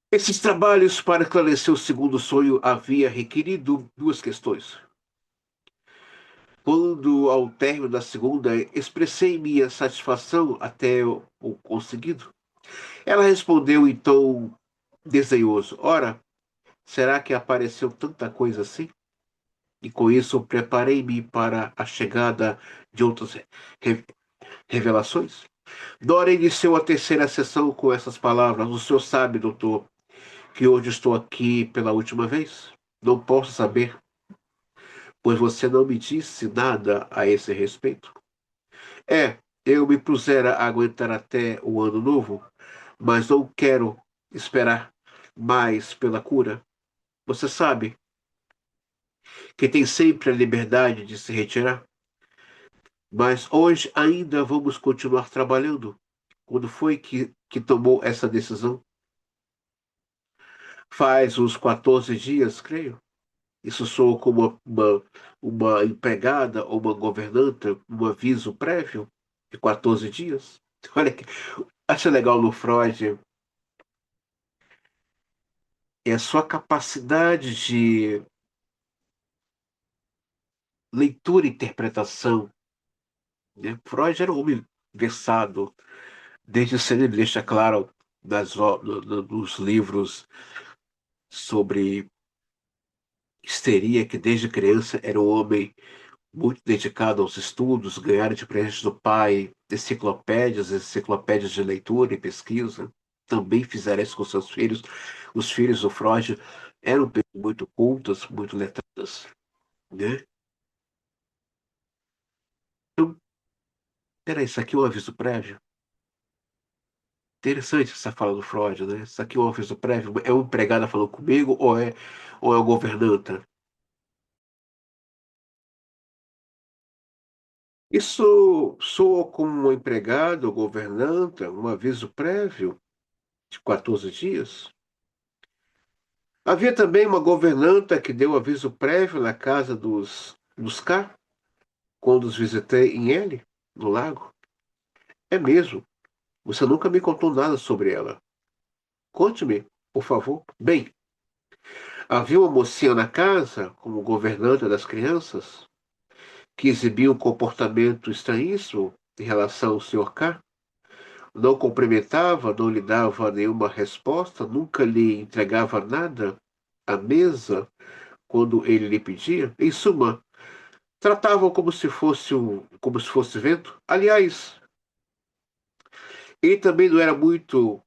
Esses trabalhos para esclarecer o segundo sonho havia requerido duas questões. Quando, ao término da segunda, expressei minha satisfação até o conseguido, ela respondeu em tom desdenhoso: Ora, será que apareceu tanta coisa assim? E com isso preparei-me para a chegada de outras re- revelações. Dora iniciou a terceira sessão com essas palavras: O senhor sabe, doutor, que hoje estou aqui pela última vez? Não posso saber, pois você não me disse nada a esse respeito. É, eu me pusera a aguentar até o ano novo, mas não quero esperar mais pela cura. Você sabe que tem sempre a liberdade de se retirar, mas hoje ainda vamos continuar trabalhando. Quando foi que tomou essa decisão? Faz uns 14 dias, creio. Isso soa como uma empregada ou uma governanta, um aviso prévio de 14 dias. Olha que acho legal no Freud é a sua capacidade de leitura e interpretação, né? Freud era um homem versado, desde cedo ele deixa claro nos livros sobre histeria que desde criança era um homem muito dedicado aos estudos, ganhara de presente do pai enciclopédias de leitura e pesquisa. Também fizeram isso com seus filhos. Os filhos do Freud eram pessoas muito cultas, muito letradas, né? Então, peraí, isso aqui é um aviso prévio? Interessante essa fala do Freud, né? Isso aqui é um aviso prévio? É uma empregada falando comigo ou é o governanta? Isso soa como uma empregada ou governanta, um aviso prévio de 14 dias? Havia também uma governanta que deu aviso prévio na casa dos K, quando os visitei em L, no lago. É mesmo. Você nunca me contou nada sobre ela. Conte-me, por favor. Bem, havia uma mocinha na casa, como governanta das crianças, que exibia um comportamento estranhíssimo em relação ao Sr. K. Não cumprimentava, não lhe dava nenhuma resposta, nunca lhe entregava nada à mesa quando ele lhe pedia. Em suma, tratavam como se fosse vento. Aliás, ele também não era muito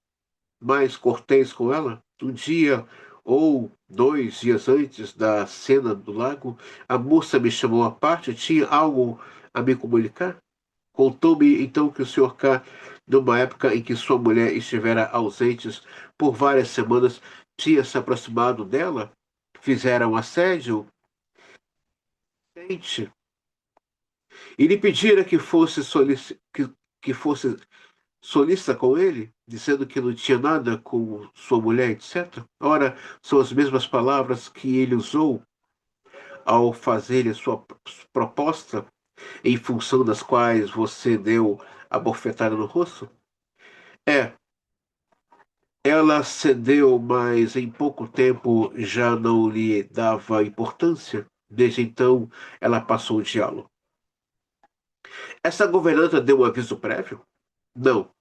mais cortês com ela. Um dia ou 2 dias antes da cena do lago, a moça me chamou à parte. Tinha algo a me comunicar? Contou-me então que o Sr. K, numa época em que sua mulher estivera ausente por várias semanas, tinha se aproximado dela, fizera um assédio, gente, e lhe pedira que fosse solícita com ele, dizendo que não tinha nada com sua mulher, etc. Ora, são as mesmas palavras que ele usou ao fazer a sua proposta, em função das quais você deu a bofetada no rosto? É, ela cedeu, mas em pouco tempo já não lhe dava importância. Desde então, ela passou o diálogo. Essa governanta deu um aviso prévio? Não,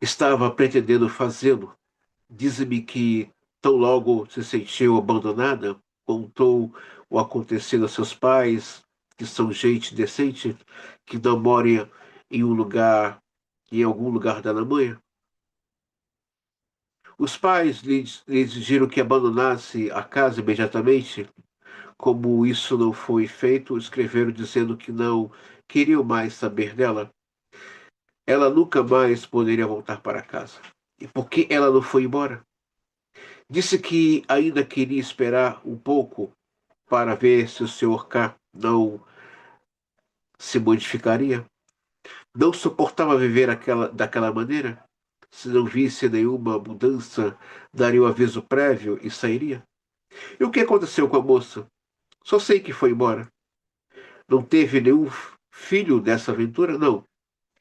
estava pretendendo fazê-lo. Diz-me que tão logo se sentiu abandonada, contou o acontecido a seus pais, que são gente decente, que não mora em um lugar, em algum lugar da Alemanha. Os pais lhe exigiram que abandonasse a casa imediatamente. Como isso não foi feito, escreveram dizendo que não queriam mais saber dela. Ela nunca mais poderia voltar para casa. E por que ela não foi embora? Disse que ainda queria esperar um pouco para ver se o Sr. K não se modificaria. Não suportava viver daquela maneira. Se não visse nenhuma mudança, daria o aviso prévio e sairia. E o que aconteceu com a moça? Só sei que foi embora. Não teve nenhum filho dessa aventura? Não.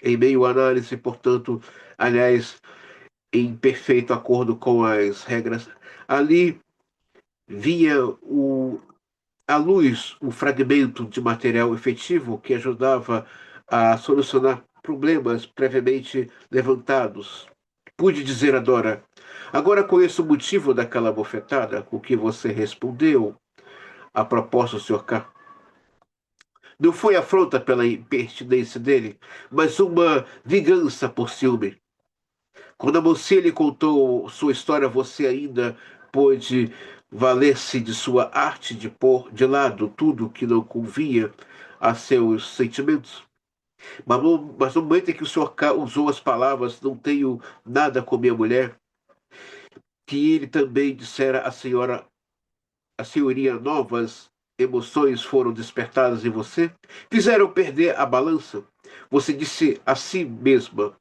Em meio à análise, portanto, aliás, em perfeito acordo com as regras, ali vinha à luz um fragmento de material efetivo que ajudava a solucionar problemas previamente levantados. Pude dizer a Dora: agora conheço o motivo daquela bofetada, o que você respondeu à proposta do Sr. K. Não foi afronta pela impertinência dele, mas uma vingança por ciúme. Quando a mocinha lhe contou sua história, você ainda pôde valer-se de sua arte de pôr de lado tudo que não convinha a seus sentimentos. Mas no momento em que o senhor K usou as palavras não tenho nada com minha mulher, que ele também dissera à senhora, a senhoria, novas emoções foram despertadas em você, fizeram perder a balança. Você disse a si mesma: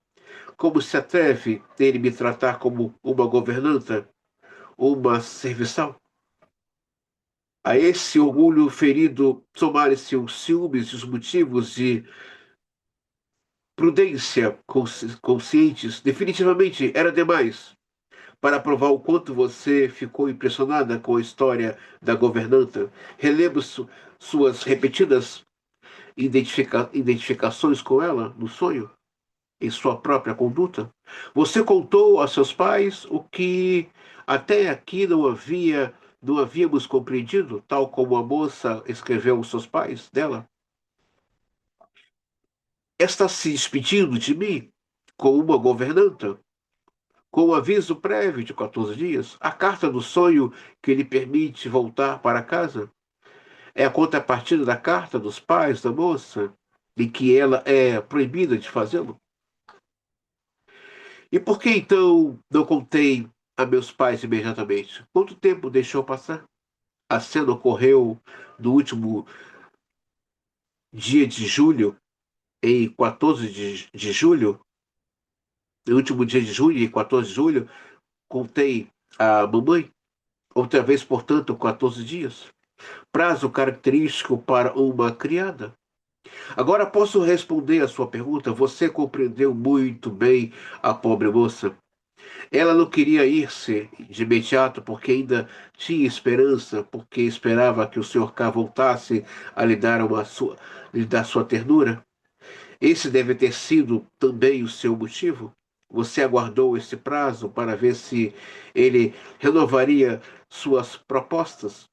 como se atreve ele me tratar como uma governanta, uma serviçal? A esse orgulho ferido somaram-se os ciúmes e os motivos de prudência conscientes. Definitivamente era demais para provar o quanto você ficou impressionada com a história da governanta. Relembro suas repetidas identificações com ela no sonho, em sua própria conduta. Você contou a seus pais o que até aqui não havíamos compreendido, tal como a moça escreveu aos seus pais dela. Está se despedindo de mim com uma governanta, com um aviso prévio de 14 dias. A carta do sonho que lhe permite voltar para casa é a contrapartida da carta dos pais da moça, em que ela é proibida de fazê-lo. E por que então não contei a meus pais imediatamente? Quanto tempo deixou passar? A cena ocorreu no último dia de julho, em 14 de julho, no último dia de julho, em 14 de julho, contei à mamãe, outra vez, portanto, 14 dias. Prazo característico para uma criada. Agora posso responder a sua pergunta. Você compreendeu muito bem a pobre moça. Ela não queria ir-se de imediato porque ainda tinha esperança, porque esperava que o Sr. K voltasse a lhe dar sua ternura. Esse deve ter sido também o seu motivo. Você aguardou esse prazo para ver se ele renovaria suas propostas.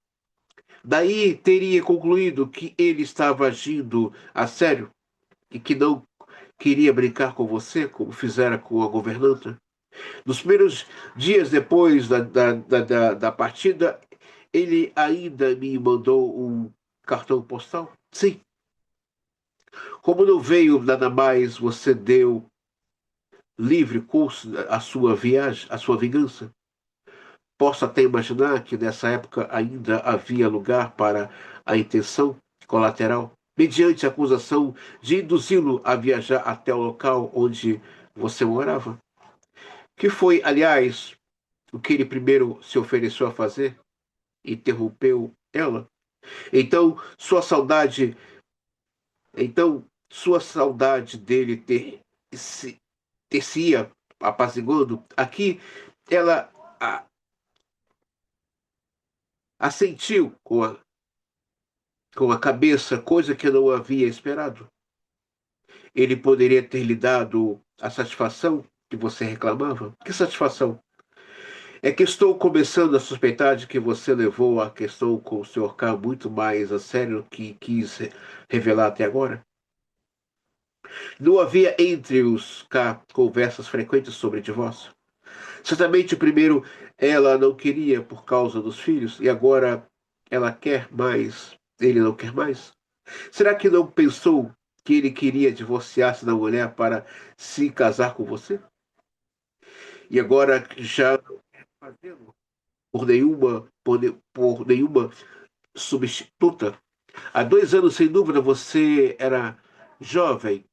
Daí teria concluído que ele estava agindo a sério e que não queria brincar com você, como fizera com a governanta. Nos primeiros dias depois da partida, ele ainda me mandou um cartão postal. Sim, como não veio nada mais, você deu livre curso à sua viagem, à sua vingança. Posso até imaginar que nessa época ainda havia lugar para a intenção colateral, mediante a acusação de induzi-lo a viajar até o local onde você morava. Que foi, aliás, o que ele primeiro se ofereceu a fazer, interrompeu ela. Então, então, sua saudade dele ter se ia apaziguando. Aqui, ela a- assentiu com a cabeça, coisa que eu não havia esperado. Ele poderia ter lhe dado a satisfação que você reclamava? Que satisfação? É que estou começando a suspeitar de que você levou a questão com o Sr. K muito mais a sério do que quis revelar até agora. Não havia entre os K conversas frequentes sobre divórcio. Certamente, primeiro, ela não queria por causa dos filhos e agora ela quer mais. Ele não quer mais. Será que não pensou que ele queria divorciar-se da mulher para se casar com você? E agora já não fazê-lo por nenhuma substituta. Há 2 anos, sem dúvida, você era jovem,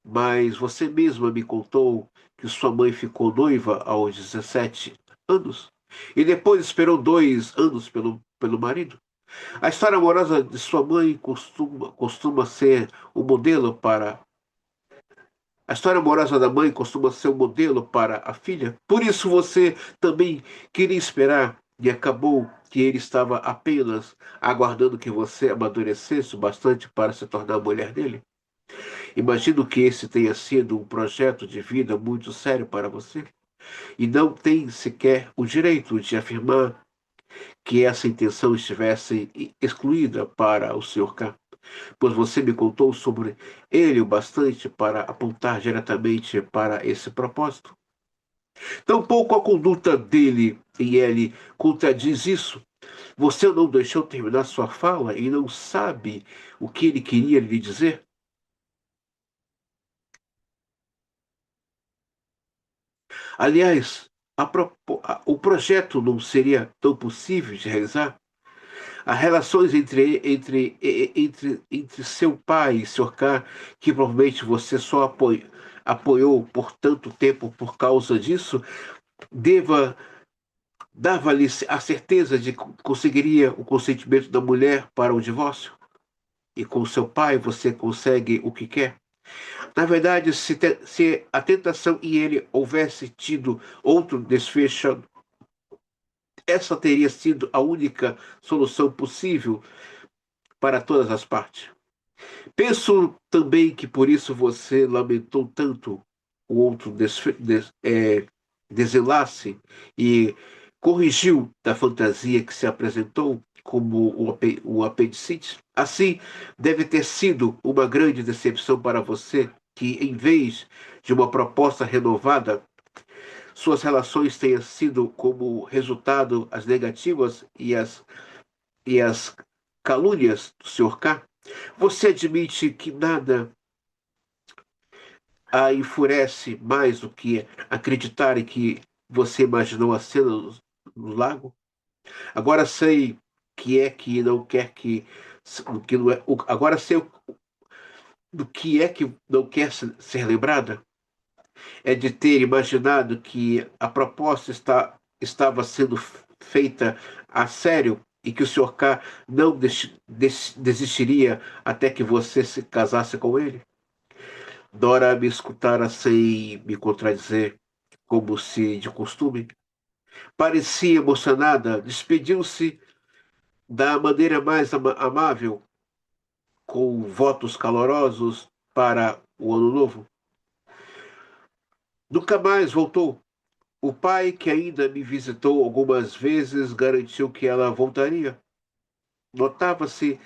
mas você mesma me contou que sua mãe ficou noiva aos 17 anos e depois esperou 2 anos pelo marido. A história amorosa de sua mãe costuma ser o modelo para. A história amorosa da mãe costuma ser o modelo para a filha. Por isso você também queria esperar e acabou que ele estava apenas aguardando que você amadurecesse o bastante para se tornar a mulher dele. Imagino que esse tenha sido um projeto de vida muito sério para você e não tem sequer o direito de afirmar que essa intenção estivesse excluída para o Sr. K, pois você me contou sobre ele o bastante para apontar diretamente para esse propósito. Tampouco a conduta dele e ele contradiz isso. Você não deixou terminar sua fala e não sabe o que ele queria lhe dizer? Aliás, o projeto não seria tão possível de realizar? As relações entre seu pai e seu K, que provavelmente você só apoiou por tanto tempo por causa disso, deva dava-lhe a certeza de que conseguiria o consentimento da mulher para o divórcio. E com seu pai você consegue o que quer. Na verdade, se a tentação e ele houvesse tido outro desfecho, essa teria sido a única solução possível para todas as partes. Penso também que por isso você lamentou tanto o outro desenlace e corrigiu da fantasia que se apresentou como o apendicite. Assim, deve ter sido uma grande decepção para você que, em vez de uma proposta renovada, suas relações tenham sido como resultado as negativas e as calúnias do Sr. K. Você admite que nada a enfurece mais do que acreditar em que você imaginou a cena no lago? Agora sei que não quer que não é, agora sei do que é que não quer ser lembrada. É de ter imaginado que a proposta estava sendo feita a sério e que o Sr. K não desistiria até que você se casasse com ele. Dora me escutara sem me contradizer, como se de costume. Parecia emocionada, despediu-se da maneira mais amável, com votos calorosos para o ano novo. Nunca mais voltou. O pai, que ainda me visitou algumas vezes, garantiu que ela voltaria. Notava-se,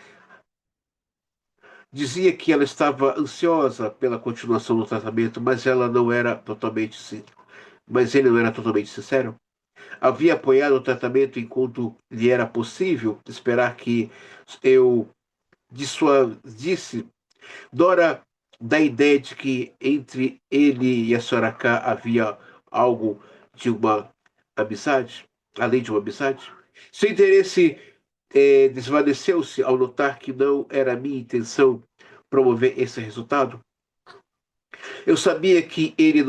dizia que ela estava ansiosa pela continuação do tratamento, mas ele não era totalmente sincero. Havia apoiado o tratamento enquanto lhe era possível esperar que eu dissuadisse Dora da ideia de que entre ele e a senhora K havia algo de uma amizade, além de uma amizade. Seu interesse desvaneceu-se ao notar que não era minha intenção promover esse resultado. Eu sabia que ele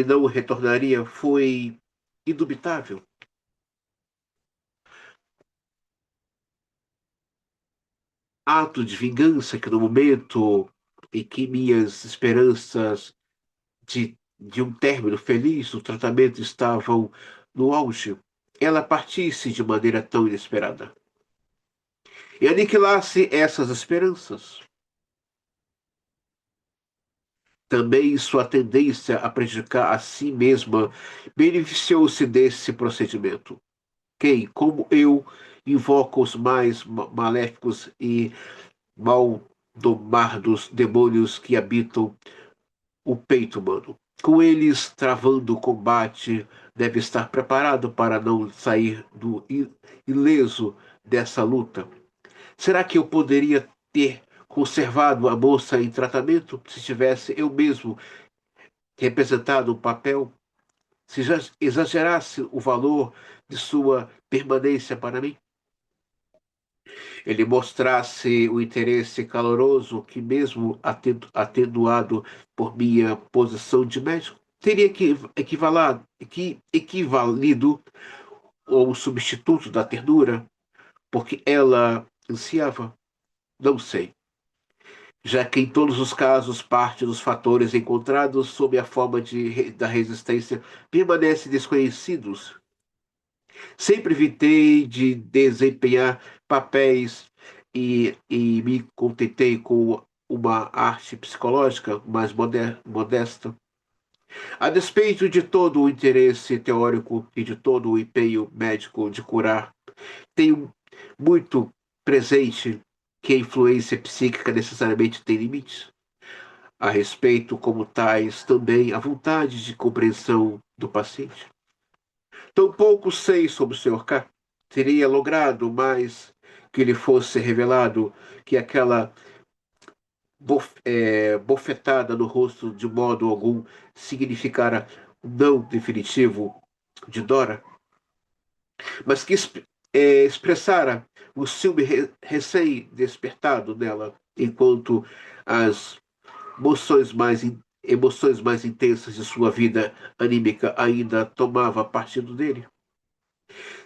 não retornaria, foi indubitável. Ato de vingança que no momento em que minhas esperanças de um término feliz do tratamento estavam no auge, ela partisse de maneira tão inesperada e aniquilasse essas esperanças. também sua tendência a prejudicar a si mesma beneficiou-se desse procedimento. Quem, como eu, invoca os mais maléficos e maldomados demônios que habitam o peito humano. Com eles travando o combate, deve estar preparado para não sair do ileso dessa luta. Será que eu poderia ter conservado a moça em tratamento se tivesse eu mesmo representado o papel? Se já exagerasse o valor de sua permanência para mim? Ele mostrasse o interesse caloroso que, mesmo atenuado por minha posição de médico, teria equivalido ao substituto da ternura, porque ela ansiava? Não sei. Já que em todos os casos parte dos fatores encontrados sob a forma da resistência permanecem desconhecidos. Sempre evitei de desempenhar papéis e me contentei com uma arte psicológica mais modesta. A despeito de todo o interesse teórico e de todo o empenho médico de curar, tenho muito presente que a influência psíquica necessariamente tem limites. A respeito, como tais, também a vontade de compreensão do paciente. Tampouco sei sobre o Sr. K. Teria logrado mais que lhe fosse revelado que aquela bofetada no rosto de modo algum significara o não definitivo de Dora, mas que expressara o ciúme recém-despertado nela, enquanto as emoções mais intensas de sua vida anímica ainda tomava partido dele.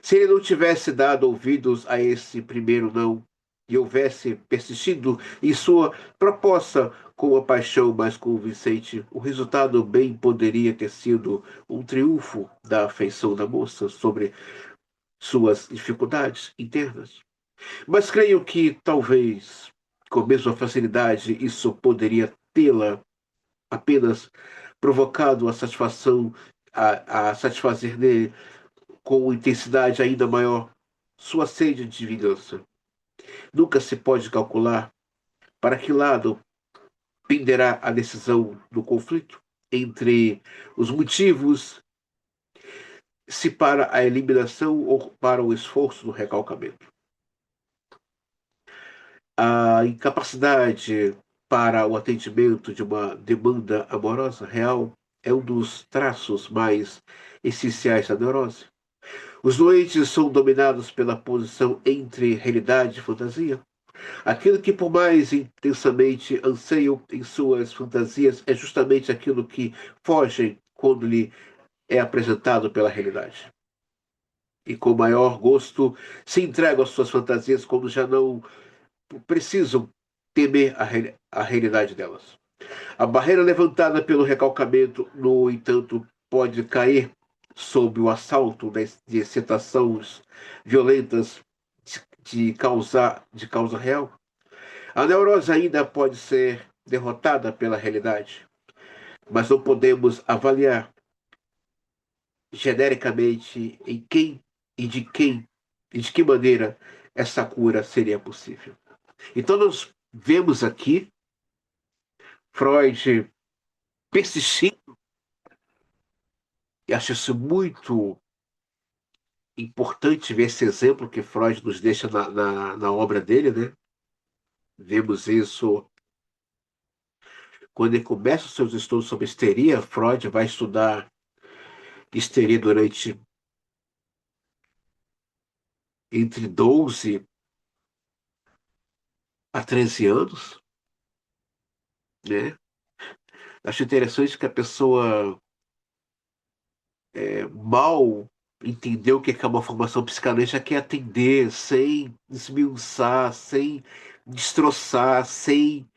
Se ele não tivesse dado ouvidos a esse primeiro não e houvesse persistido em sua proposta com a paixão mais convincente, o resultado bem poderia ter sido um triunfo da afeição da moça sobre suas dificuldades internas. Mas creio que talvez, com a mesma facilidade, isso poderia tê-la apenas provocado a satisfazer nele com intensidade ainda maior sua sede de vingança. Nunca se pode calcular para que lado penderá a decisão do conflito entre os motivos, se para a eliminação ou para o esforço do recalcamento. A incapacidade para o atendimento de uma demanda amorosa real é um dos traços mais essenciais da neurose. Os doentes são dominados pela posição entre realidade e fantasia. Aquilo que, por mais intensamente anseiam em suas fantasias, é justamente aquilo que foge quando lhe é apresentado pela realidade. E com maior gosto se entregam às suas fantasias quando já não precisam temer a realidade delas. A barreira levantada pelo recalcamento, no entanto, pode cair sob o assalto de excitações violentas de causa real. A neurose ainda pode ser derrotada pela realidade, mas não podemos avaliar genericamente em quem e de que maneira essa cura seria possível. Então nós vemos aqui Freud persistindo, e acho isso muito importante ver esse exemplo que Freud nos deixa na obra dele, né? Vemos isso quando ele começa os seus estudos sobre histeria. Freud vai estudar histeria durante entre 12 a 13 anos, né? Acho interessante que a pessoa mal entendeu o que é uma formação psicanalítica, quer atender sem esmiuçar, sem destroçar, sem.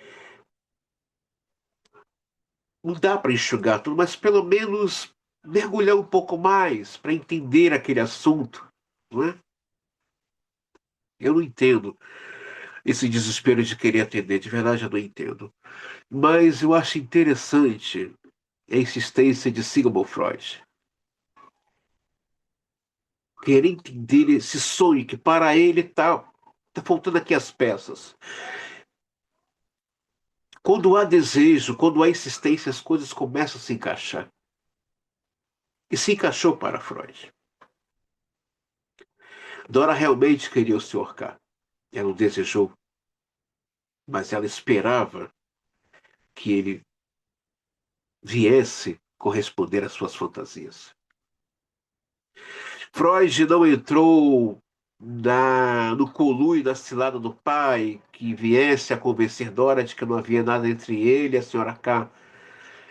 Não dá para enxugar tudo, mas pelo menos mergulhar um pouco mais para entender aquele assunto, não é? Eu não entendo. esse desespero de querer atender. De verdade, eu não entendo. Mas eu acho interessante a insistência de Sigmund Freud. Querer entender esse sonho que para ele tá faltando aqui as peças. Quando há desejo, quando há insistência, as coisas começam a se encaixar. E se encaixou para Freud. Dora realmente queria o Sr. K. Ela o desejou, mas ela esperava que ele viesse corresponder às suas fantasias. Freud não entrou no conluio da cilada do pai, que viesse a convencer Dora de que não havia nada entre ele e a senhora K.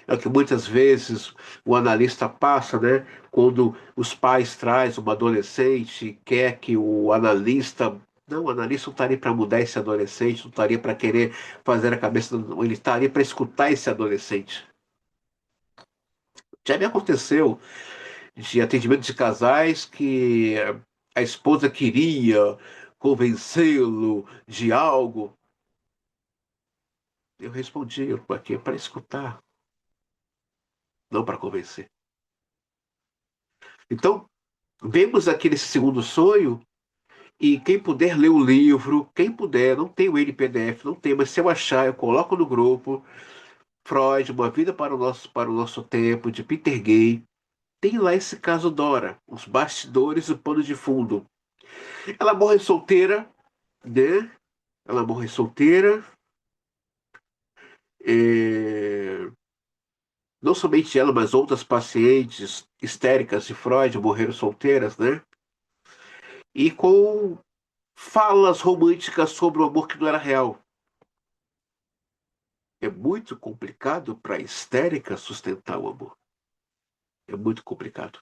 É o que muitas vezes o analista passa, né? Quando os pais trazem uma adolescente, quer que o analista. Não, o analista não estaria para mudar esse adolescente, não estaria para querer fazer a cabeça. Ele estaria para escutar esse adolescente. Já me aconteceu de atendimento de casais que a esposa queria convencê-lo de algo. Eu respondi, eu estou aqui para escutar, não para convencer. Então, vemos aqui nesse segundo sonho, e quem puder ler o livro, quem puder, não tenho ele em PDF, não tem, mas se eu achar, eu coloco no grupo. Freud, Uma Vida para o Nosso Tempo, de Peter Gay. Tem lá esse caso Dora, os bastidores e o pano de fundo. Ela morre solteira, né? Ela morre solteira. é, Não somente ela, mas outras pacientes histéricas de Freud morreram solteiras, né? E com falas românticas sobre o amor que não era real. É muito complicado para a histérica sustentar o amor. É muito complicado.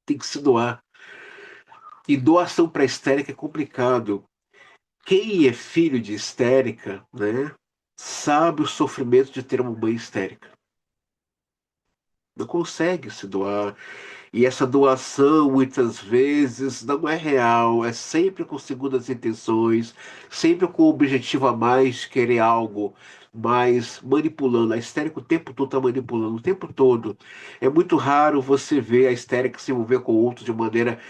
Tem que se doar. E doação para histérica é complicado. Quem é filho de histérica, né, sabe o sofrimento de ter uma mãe histérica. Não consegue se doar. E essa doação, muitas vezes, não é real, é sempre com segundas intenções, sempre com o objetivo a mais de querer algo, mas manipulando. A histérica o tempo todo está manipulando, o tempo todo. É muito raro você ver a histérica se envolver com o outro de maneira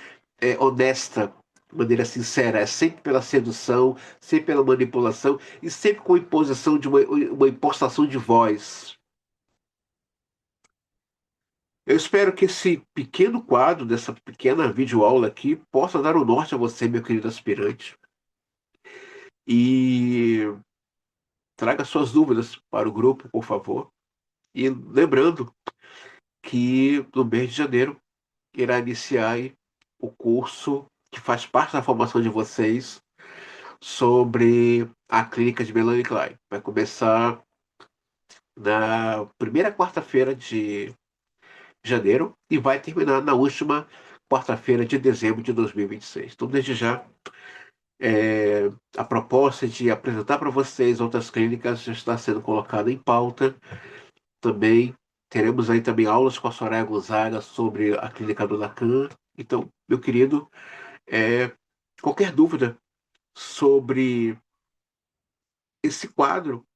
honesta, de maneira sincera. É sempre pela sedução, sempre pela manipulação e sempre com a imposição de uma impostação de voz. Eu espero que esse pequeno quadro, dessa pequena videoaula aqui, possa dar o norte a você, meu querido aspirante, e traga suas dúvidas para o grupo, por favor. E lembrando que no mês de janeiro irá iniciar aí o curso que faz parte da formação de vocês sobre a clínica de Melanie Klein. Vai começar na primeira quarta-feira de janeiro e vai terminar na última quarta-feira de dezembro de 2026. Então, desde já, é, a proposta de apresentar para vocês outras clínicas já está sendo colocada em pauta. Também teremos aí também aulas com a Soraya Gonzaga sobre a clínica do Lacan. Então, meu querido, qualquer dúvida sobre esse quadro,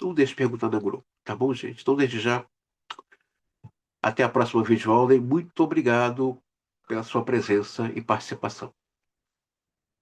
não deixe de perguntar no grupo, tá bom, gente? Então, desde já, até a próxima videoaula e muito obrigado pela sua presença e participação.